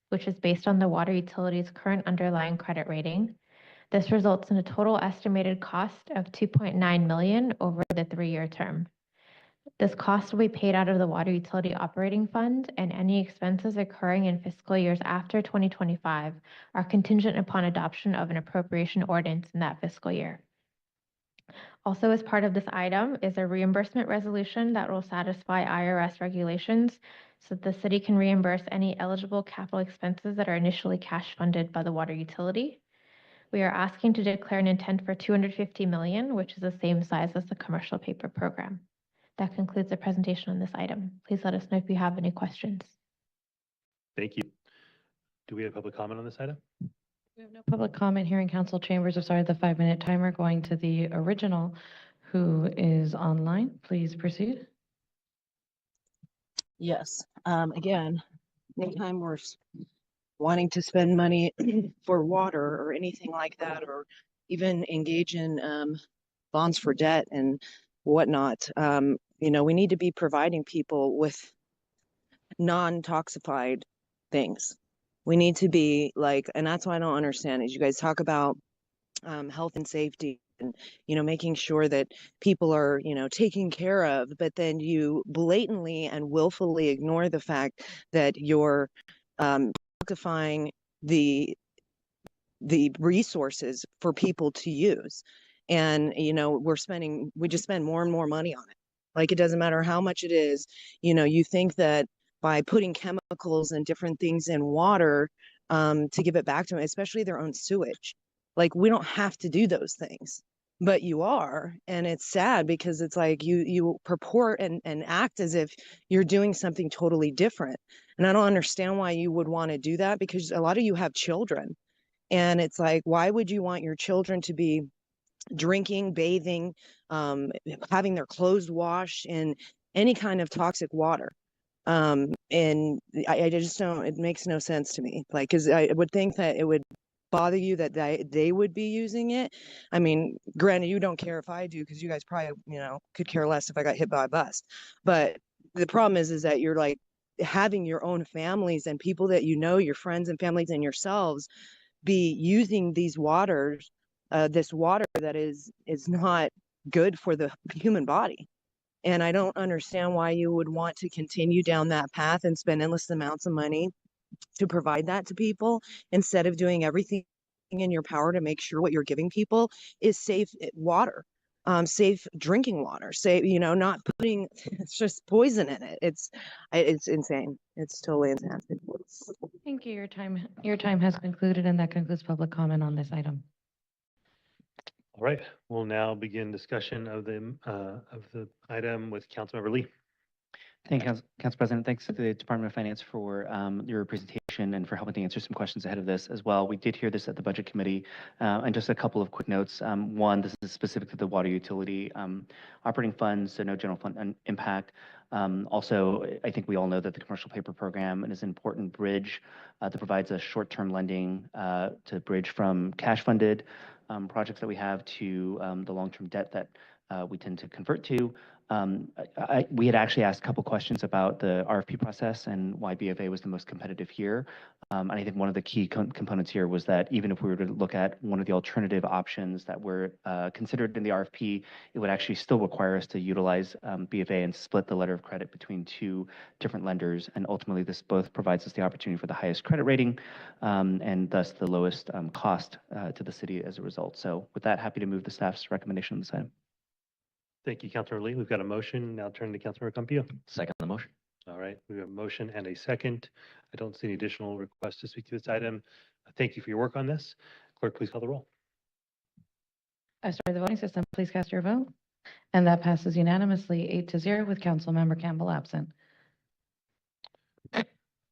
Speaker 22: which is based on the water utility's current underlying credit rating. This results in a total estimated cost of $2.9 million over the 3-year term. This cost will be paid out of the water utility operating fund, and any expenses occurring in fiscal years after 2025 are contingent upon adoption of an appropriation ordinance in that fiscal year. Also, as part of this item is a reimbursement resolution that will satisfy IRS regulations so that the city can reimburse any eligible capital expenses that are initially cash funded by the water utility. We are asking to declare an intent for $250 million, which is the same size as the commercial paper program. That concludes the presentation on this item. Please let us know if you have any questions.
Speaker 1: Thank you. Do we have public comment on this item?
Speaker 2: We have no public comment here in council chambers. I've started the 5-minute timer going to the original who is online. Please proceed.
Speaker 23: Yes, again, anytime we're wanting to spend money for water or anything like that, or even engage in bonds for debt and whatnot, we need to be providing people with non-toxified things. We need to be like, and that's why I don't understand is you guys talk about health and safety and, making sure that people are, taken care of, but then you blatantly and willfully ignore the fact that you're toxifying the resources for people to use. And, we just spend more and more money on it. Like, it doesn't matter how much it is, you think that by putting chemicals and different things in water to give it back to them, especially their own sewage. Like, we don't have to do those things, but you are. And it's sad because it's like you purport and act as if you're doing something totally different. And I don't understand why you would want to do that, because a lot of you have children. And it's like, why would you want your children to be drinking, bathing, having their clothes washed in any kind of toxic water? And I just don't, it makes no sense to me. Like, because I would think that it would bother you that they would be using it. I mean, granted, you don't care if I do, because you guys probably, could care less if I got hit by a bus. But the problem is that you're like having your own families and people that your friends and families and yourselves be using these waters, this water that is not good for the human body. And I don't understand why you would want to continue down that path and spend endless amounts of money to provide that to people, instead of doing everything in your power to make sure what you're giving people is safe water, safe drinking water, safe, not putting it's just poison in it. It's insane. It's totally insane.
Speaker 2: Thank you. Your time has concluded, and that concludes public comment on this item.
Speaker 1: All right, we'll now begin discussion of the item with Councilmember Lee.
Speaker 17: Thank you, Council President. Thanks to the Department of Finance for your presentation and for helping to answer some questions ahead of this as well. We did hear this at the Budget Committee, and just a couple of quick notes. One, this is specific to the water utility operating funds, so no general fund impact. Also, I think we all know that the commercial paper program is an important bridge that provides a short-term lending to bridge from cash-funded projects that we have to the long-term debt that we tend to convert to. We had actually asked a couple questions about the RFP process and why BFA was the most competitive here. And I think one of the key components here was that even if we were to look at one of the alternative options that were considered in the RFP, it would actually still require us to utilize BFA and split the letter of credit between two different lenders. And ultimately, this both provides us the opportunity for the highest credit rating and thus the lowest cost to the city as a result. So with that, happy to move the staff's recommendation on this item.
Speaker 1: Thank you, Councilor Lee. We've got a motion. Now turn to Councilor Campillo.
Speaker 12: Second the motion.
Speaker 1: All right, we have a motion and a second. I don't see any additional requests to speak to this item. Thank you for your work on this. Clerk, please call the roll.
Speaker 2: I started the voting system. Please cast your vote. And that passes unanimously 8-0 with Councilmember Campbell absent.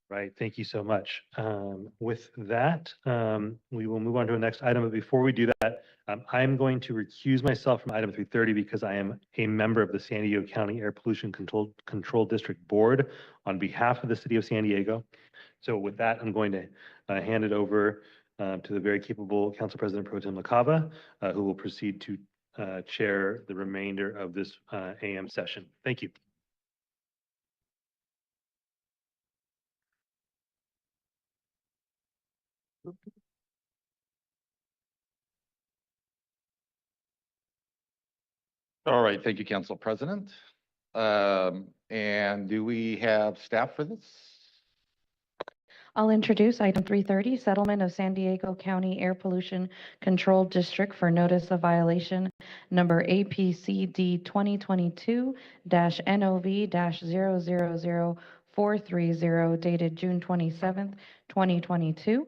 Speaker 1: Right, thank you so much. With that, we will move on to the next item. But before we do that, I'm going to recuse myself from item 330 because I am a member of the San Diego County Air Pollution Control District Board on behalf of the City of San Diego. So with that, I'm going to hand it over to the very capable Council President Pro Tem LaCava, who will proceed to chair the remainder of this AM session. Thank you.
Speaker 16: All right, thank you, Council President. And do we have staff for this?
Speaker 2: I'll introduce item 330, settlement of San Diego County Air Pollution Control District for notice of violation number APCD 2022-NOV-000430 dated June 27th, 2022.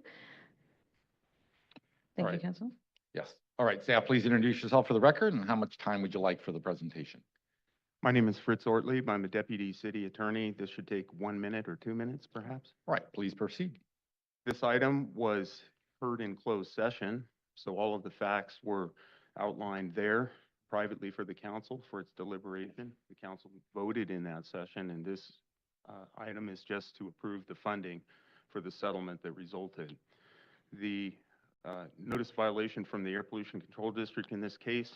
Speaker 2: Thank you,
Speaker 16: right.
Speaker 2: Council.
Speaker 16: Yes. All right, staff, please introduce yourself for the record and how much time would you like for the presentation?
Speaker 3: My name is Fritz Ortlieb. I'm a deputy city attorney. This should take 1 minute or 2 minutes, perhaps.
Speaker 16: All right, please proceed.
Speaker 3: This item was heard in closed session, so all of the facts were outlined there privately for the council for its deliberation. The council voted in that session, and this item is just to approve the funding for the settlement that resulted. The notice violation from the Air Pollution Control District in this case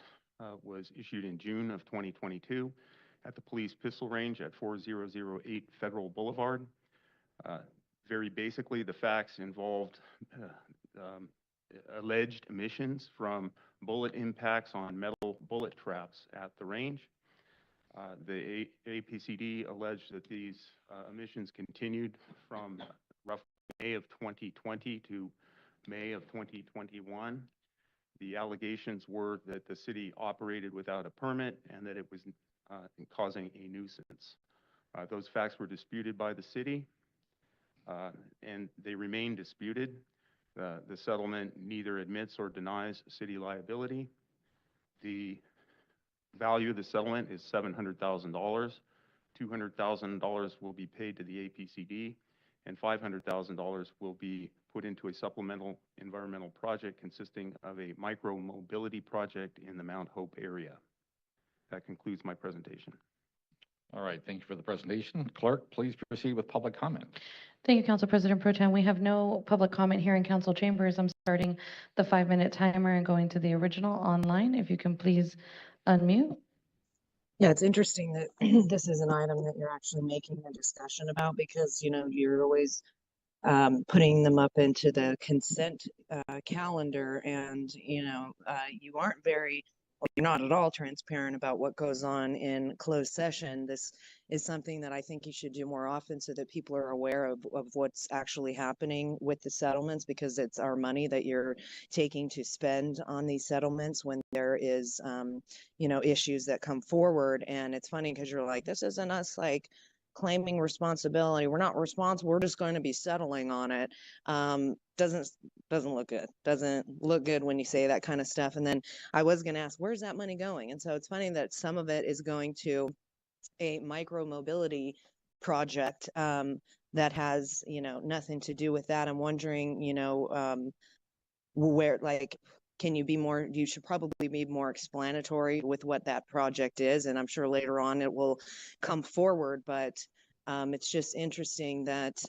Speaker 3: was issued in June of 2022 at the police pistol range at 4008 Federal Boulevard. Very basically, the facts involved alleged emissions from bullet impacts on metal bullet traps at the range. The APCD alleged that these emissions continued from roughly May of 2020 to May of 2021. The allegations were that the city operated without a permit and that it was causing a nuisance. Those facts were disputed by the city, and they remain disputed. The settlement neither admits or denies city liability. The value of the settlement is $700,000. $200,000 will be paid to the APCD, and $500,000 will be put into a supplemental environmental project consisting of a micro-mobility project in the Mount Hope area. That concludes my presentation.
Speaker 16: All right, thank you for the presentation. Clerk, please proceed with public comment.
Speaker 2: Thank you, Council President Pro Tem. We have no public comment here in council chambers. I'm starting the 5-minute timer and going to the original online. If you can please unmute.
Speaker 23: Yeah, it's interesting that this is an item that you're actually making a discussion about because, you know, you're always putting them up into the consent calendar and, you know, you aren't very, or you're not at all transparent about what goes on in closed session. This is something that I think you should do more often so that people are aware of what's actually happening with the settlements, because it's our money that you're taking to spend on these settlements when there is, you know, issues that come forward. And it's funny because you're like, this isn't us like claiming responsibility. We're not responsible. We're just going to be settling on it. Doesn't look good. Doesn't look good when you say that kind of stuff. And then I was going to ask, where's that money going? And so it's funny that some of it is going to a micro mobility project that has, you know, nothing to do with that. I'm wondering, you know, where, like, can you be more, you should probably be more explanatory with what that project is. And I'm sure later on it will come forward, but it's just interesting that,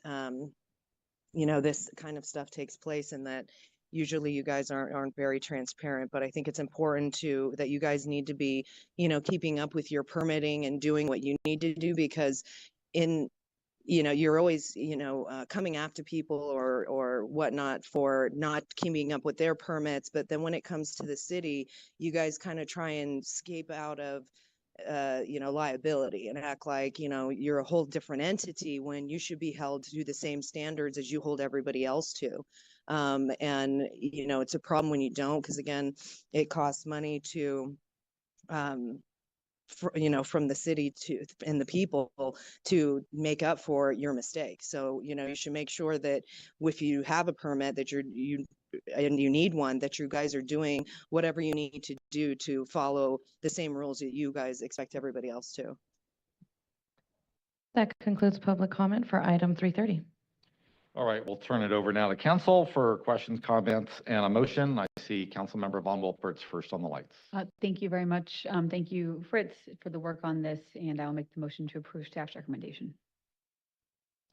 Speaker 23: you know, this kind of stuff takes place and that, Usually you guys aren't very transparent, but I think it's important that you guys need to be, keeping up with your permitting and doing what you need to do, because you're always, coming after people or whatnot for not keeping up with their permits. But then when it comes to the city, you guys kind of try and escape out of, liability and act like, you're a whole different entity when you should be held to the same standards as you hold everybody else to. And, it's a problem when you don't, because again, it costs money to, from the city to and the people to make up for your mistake. So, you should make sure that if you have a permit that you need one, that you guys are doing whatever you need to do to follow the same rules that you guys expect everybody else to.
Speaker 2: That concludes public comment for item 330.
Speaker 16: All right, we'll turn it over now to council for questions, comments, and a motion. I see Councilmember Von Wilpert's first on the lights.
Speaker 4: Thank you very much. Thank you, Fritz, for the work on this, and I'll make the motion to approve staff's recommendation.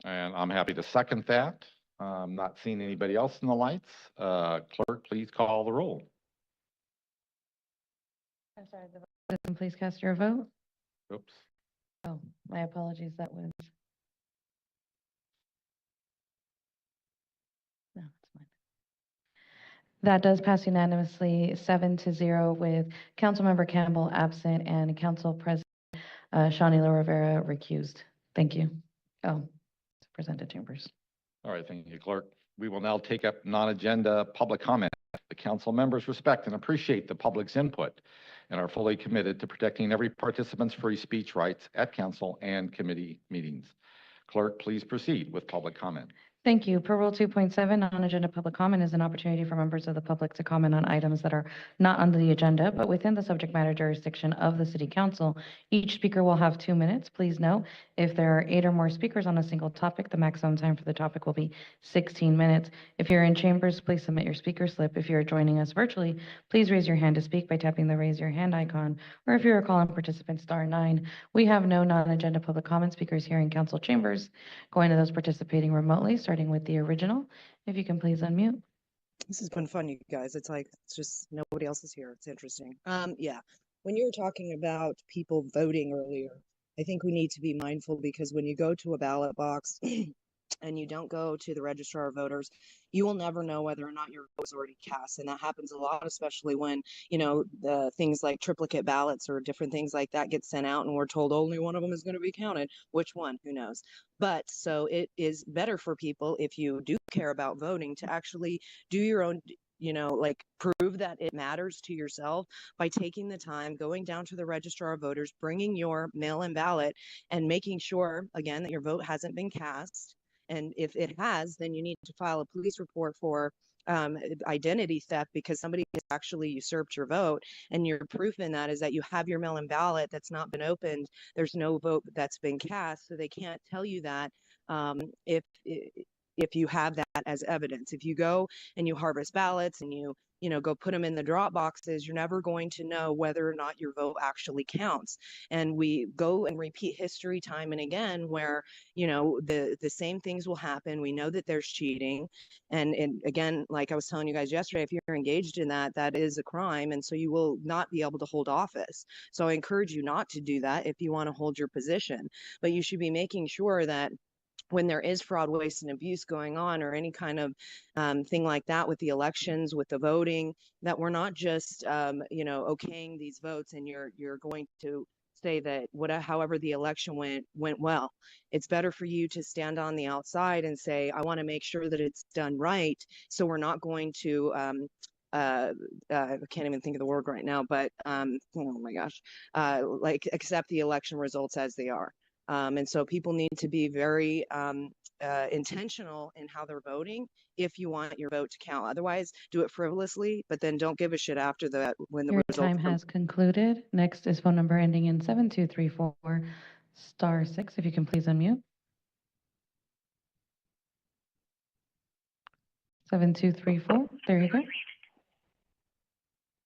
Speaker 16: And I'm happy to second that. Not seeing anybody else in the lights. Clerk, please call the roll.
Speaker 2: I'm sorry, please cast your vote.
Speaker 16: Oops.
Speaker 2: Oh, my apologies. That was. No, it's fine. That does pass unanimously 7-0 with Councilmember Campbell absent and Council President Shawnila Rivera recused. Thank you. Oh, President Chambers.
Speaker 16: All right, thank you, Clerk. We will now take up non-agenda public comment. The council members respect and appreciate the public's input and are fully committed to protecting every participant's free speech rights at council and committee meetings. Clerk, please proceed with public comment.
Speaker 2: Thank you. Per Rule 2.7, non-agenda public comment is an opportunity for members of the public to comment on items that are not on the agenda, but within the subject matter jurisdiction of the City Council. Each speaker will have 2 minutes. Please note, if there are 8 or more speakers on a single topic, the maximum time for the topic will be 16 minutes. If you're in chambers, please submit your speaker slip. If you're joining us virtually, please raise your hand to speak by tapping the raise your hand icon, or if you're a call-in participant, *9. We have no non-agenda public comment speakers here in council chambers. Going to those participating remotely, starting with the original. If you can please unmute.
Speaker 23: This has been fun, you guys. It's just nobody else is here. It's interesting. Yeah. When you were talking about people voting earlier, I think we need to be mindful, because when you go to a ballot box and you don't go to the registrar of voters, you will never know whether or not your vote is already cast. And that happens a lot, especially when, the things like triplicate ballots or different things like that get sent out and we're told only one of them is going to be counted. Which one? Who knows? But so it is better for people, if you do care about voting, to actually do your own, prove that it matters to yourself by taking the time, going down to the registrar of voters, bringing your mail-in ballot, and making sure, again, that your vote hasn't been cast. And if it has, then you need to file a police report for identity theft, because somebody has actually usurped your vote. And your proof in that is that you have your mail-in ballot that's not been opened. There's no vote that's been cast, so they can't tell you that if you have that as evidence. If you go and you harvest ballots and you go put them in the drop boxes, you're never going to know whether or not your vote actually counts. And we go and repeat history time and again where, the same things will happen. We know that there's cheating. And again, like I was telling you guys yesterday, if you're engaged in that, that is a crime. And so you will not be able to hold office. So I encourage you not to do that if you want to hold your position. But you should be making sure that when there is fraud, waste, and abuse going on, or any kind of thing like that with the elections, with the voting, that we're not just, okaying these votes and you're going to say that however the election went well. It's better for you to stand on the outside and say, I want to make sure that it's done right. So we're not going to, I can't even think of the word right now, but oh my gosh, accept the election results as they are. And so people need to be very intentional in how they're voting if you want your vote to count. Otherwise, do it frivolously, but then don't give a shit after that when the
Speaker 2: Your
Speaker 23: results
Speaker 2: time has concluded. Next is phone number ending in 7234 *6. If you can please unmute. 7234. There you go.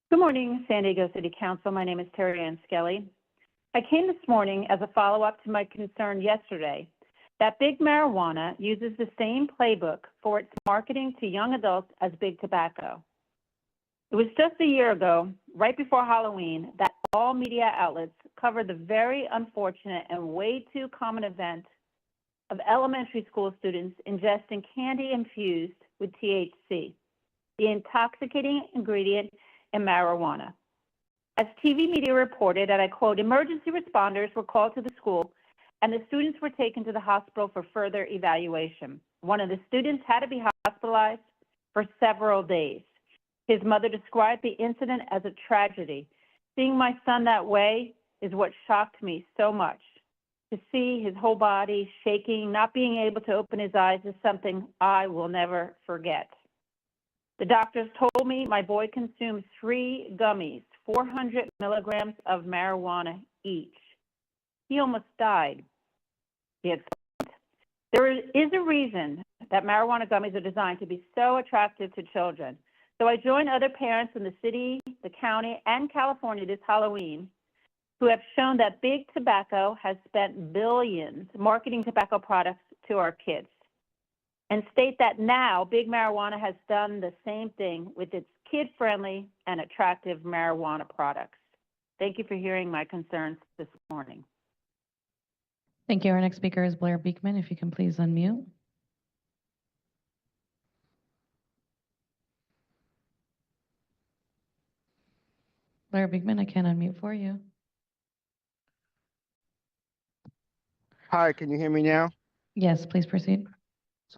Speaker 5: Good morning, San Diego City Council. My name is Terry Ann Skelly. I came this morning as a follow-up to my concern yesterday that big marijuana uses the same playbook for its marketing to young adults as big tobacco. It was just a year ago, right before Halloween, that all media outlets covered the very unfortunate and way too common event of elementary school students ingesting candy infused with THC, the intoxicating ingredient in marijuana. As TV media reported, and I quote, emergency responders were called to the school and the students were taken to the hospital for further evaluation. One of the students had to be hospitalized for several days. His mother described the incident as a tragedy. Seeing my son that way is what shocked me so much. To see his whole body shaking, not being able to open his eyes is something I will never forget. The doctors told me my boy consumed 3 gummies, 400 milligrams of marijuana each. He almost died. He explained. There is a reason that marijuana gummies are designed to be so attractive to children. So I joined other parents in the city, the county, and California this Halloween who have shown that big tobacco has spent billions marketing tobacco products to our kids, and state that now big marijuana has done the same thing with its kid-friendly and attractive marijuana products. Thank you for hearing my concerns this morning.
Speaker 2: Thank you. Our next speaker is Blair Beekman. If you can please unmute. Blair Beekman, I can't unmute for you.
Speaker 7: Hi, can you hear me now?
Speaker 2: Yes, please proceed.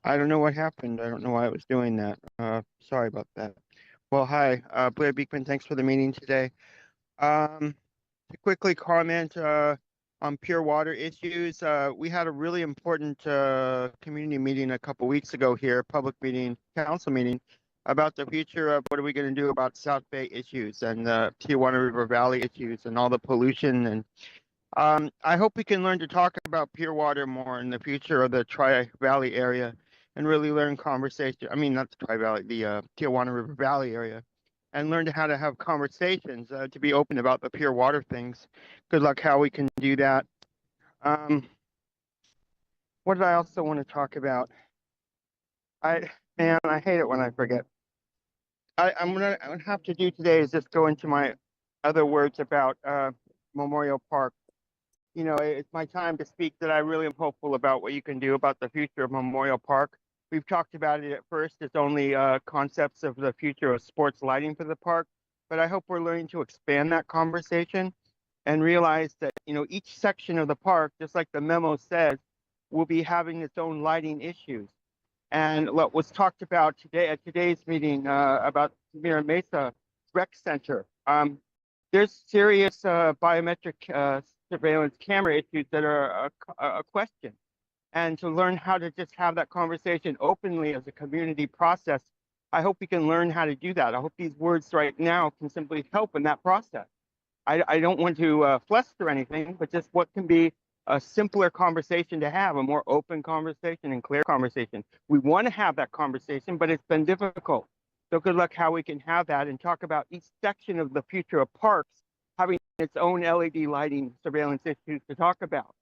Speaker 7: I don't know what happened. I don't know why it was doing that. Sorry about that. Well, hi, Blair Beekman. Thanks for the meeting today. To quickly comment on pure water issues, we had a really important community meeting a couple weeks ago here, public meeting, council meeting, about the future of what are we going to do about South Bay issues and the Tijuana River Valley issues and all the pollution. And I hope we can learn to talk about pure water more in the future of the Tri-Valley area and really learn conversation. I mean, not the Tri-Valley, the Tijuana River Valley area, and learn how to have conversations to be open about the pure water things. Good luck how we can do that. What did I also want to talk about? Man, I hate it when I forget. I'm gonna have to do today is just go into my other words about Memorial Park. You know, it's my time to speak that I really am hopeful about what you can do about the future of Memorial Park. We've talked about it at first. It's only concepts of the future of sports lighting for the park, but I hope we're learning to expand that conversation and realize that, you know, each section of the park, just like the memo says, will be having its own lighting issues. And what was talked about today at today's meeting about Mira Mesa Rec Center, there's serious biometric surveillance camera issues that are a question. And to learn how to just have that conversation openly as a community process, I hope we can learn how to do that. I hope these words right now can simply help in that process. I don't want to fluster anything, but just what can be a simpler conversation to have, a more open conversation and clear conversation. We want to have that conversation, but it's been difficult. So good luck how we can have that and talk about each section of the future of parks having its own LED lighting surveillance issues to talk about.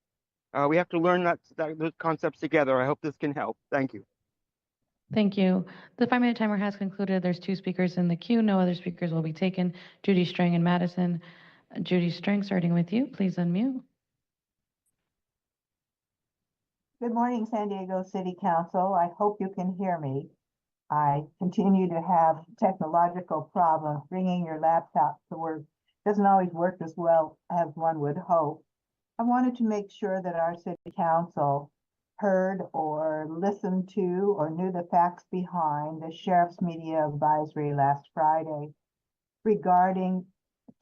Speaker 7: We have to learn those concepts together. I hope this can help. Thank you.
Speaker 2: Thank you. The 5-minute timer has concluded. There's 2 speakers in the queue. No other speakers will be taken. Judy Strang and Madison. Judy Strang, starting with you. Please unmute.
Speaker 8: Good morning, San Diego City Council. I hope you can hear me. I continue to have technological problems. Bringing your laptop to work doesn't always work as well as one would hope. I wanted to make sure that our city council heard or listened to or knew the facts behind the sheriff's media advisory last Friday regarding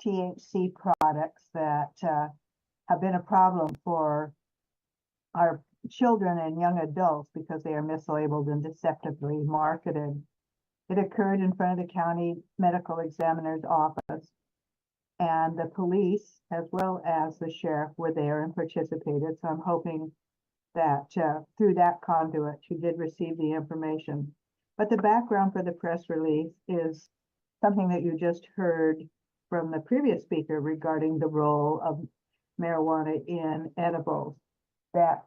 Speaker 8: THC products that have been a problem for our children and young adults because they are mislabeled and deceptively marketed. It occurred in front of the county medical examiner's office, and the police as well as the sheriff were there and participated. So I'm hoping that through that conduit, she did receive the information. But the background for the press release is something that you just heard from the previous speaker regarding the role of marijuana in edibles, that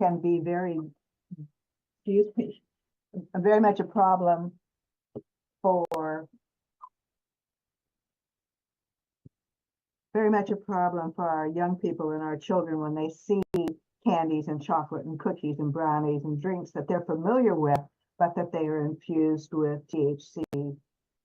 Speaker 8: can be excuse me, very much a problem for our young people and our children when they see candies and chocolate and cookies and brownies and drinks that they're familiar with, but that they are infused with THC.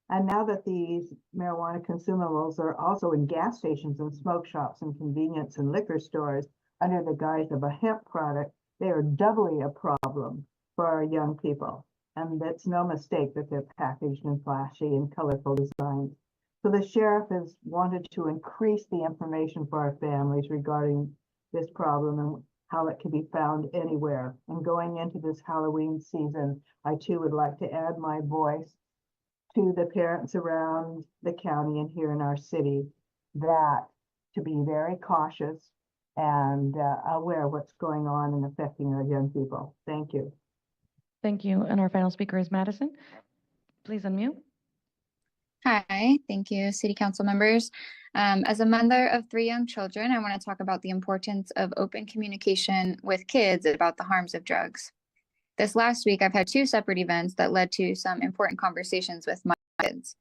Speaker 8: And now that these marijuana consumables are also in gas stations and smoke shops and convenience and liquor stores under the guise of a hemp product, they are doubly a problem for our young people. And it's no mistake that they're packaged in flashy and colorful designs. So the sheriff has wanted to increase the information for our families regarding this problem and how it can be found anywhere. And going into this Halloween season, I too would like to add my voice to the parents around the county and here in our city that to be very cautious and aware of what's going on and affecting our young people. Thank you.
Speaker 2: Thank you. And our final speaker is Madison. Please unmute.
Speaker 6: Hi, thank you, City Council members. As a mother of 3 young children, I want to talk about the importance of open communication with kids about the harms of drugs. This last week, I've had 2 separate events that led to some important conversations with my kids.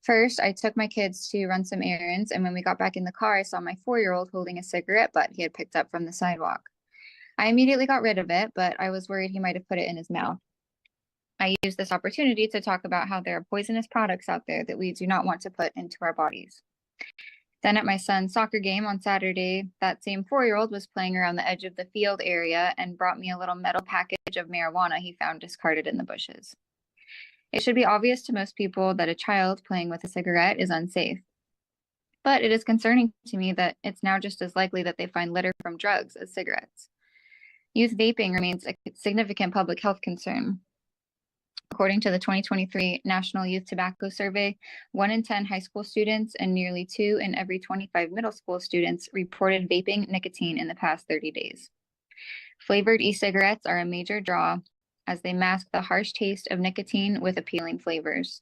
Speaker 6: First, I took my kids to run some errands, and when we got back in the car, I saw my 4-year-old holding a cigarette butt he had picked up from the sidewalk. I immediately got rid of it, but I was worried he might have put it in his mouth. I used this opportunity to talk about how there are poisonous products out there that we do not want to put into our bodies. Then at my son's soccer game on Saturday, that same 4-year-old was playing around the edge of the field area and brought me a little metal package of marijuana he found discarded in the bushes. It should be obvious to most people that a child playing with a cigarette is unsafe. But it is concerning to me that it's now just as likely that they find litter from drugs as cigarettes. Youth vaping remains a significant public health concern. According to the 2023 National Youth Tobacco Survey, 1 in 10 high school students and nearly 2 in every 25 middle school students reported vaping nicotine in the past 30 days. Flavored e-cigarettes are a major draw as they mask the harsh taste of nicotine with appealing flavors.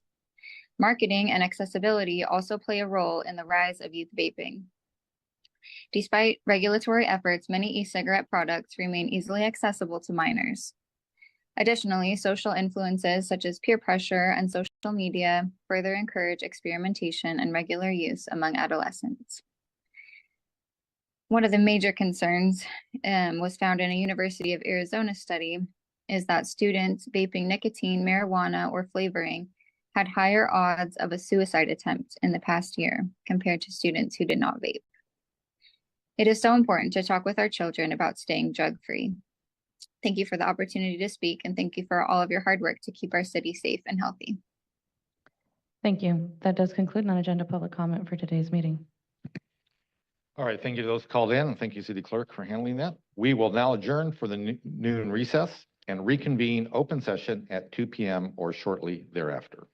Speaker 6: Marketing and accessibility also play a role in the rise of youth vaping. Despite regulatory efforts, many e-cigarette products remain easily accessible to minors. Additionally, social influences such as peer pressure and social media further encourage experimentation and regular use among adolescents. One of the major concerns was found in a University of Arizona study is that students vaping nicotine, marijuana, or flavoring had higher odds of a suicide attempt in the past year compared to students who did not vape. It is so important to talk with our children about staying drug-free. Thank you for the opportunity to speak, and thank you for all of your hard work to keep our city safe and healthy.
Speaker 2: Thank you. That does conclude non-agenda public comment for today's meeting.
Speaker 16: All right, thank you to those called in, and thank you, City Clerk, for handling that. We will now adjourn for the noon recess and reconvene open session at 2 p.m. or shortly thereafter.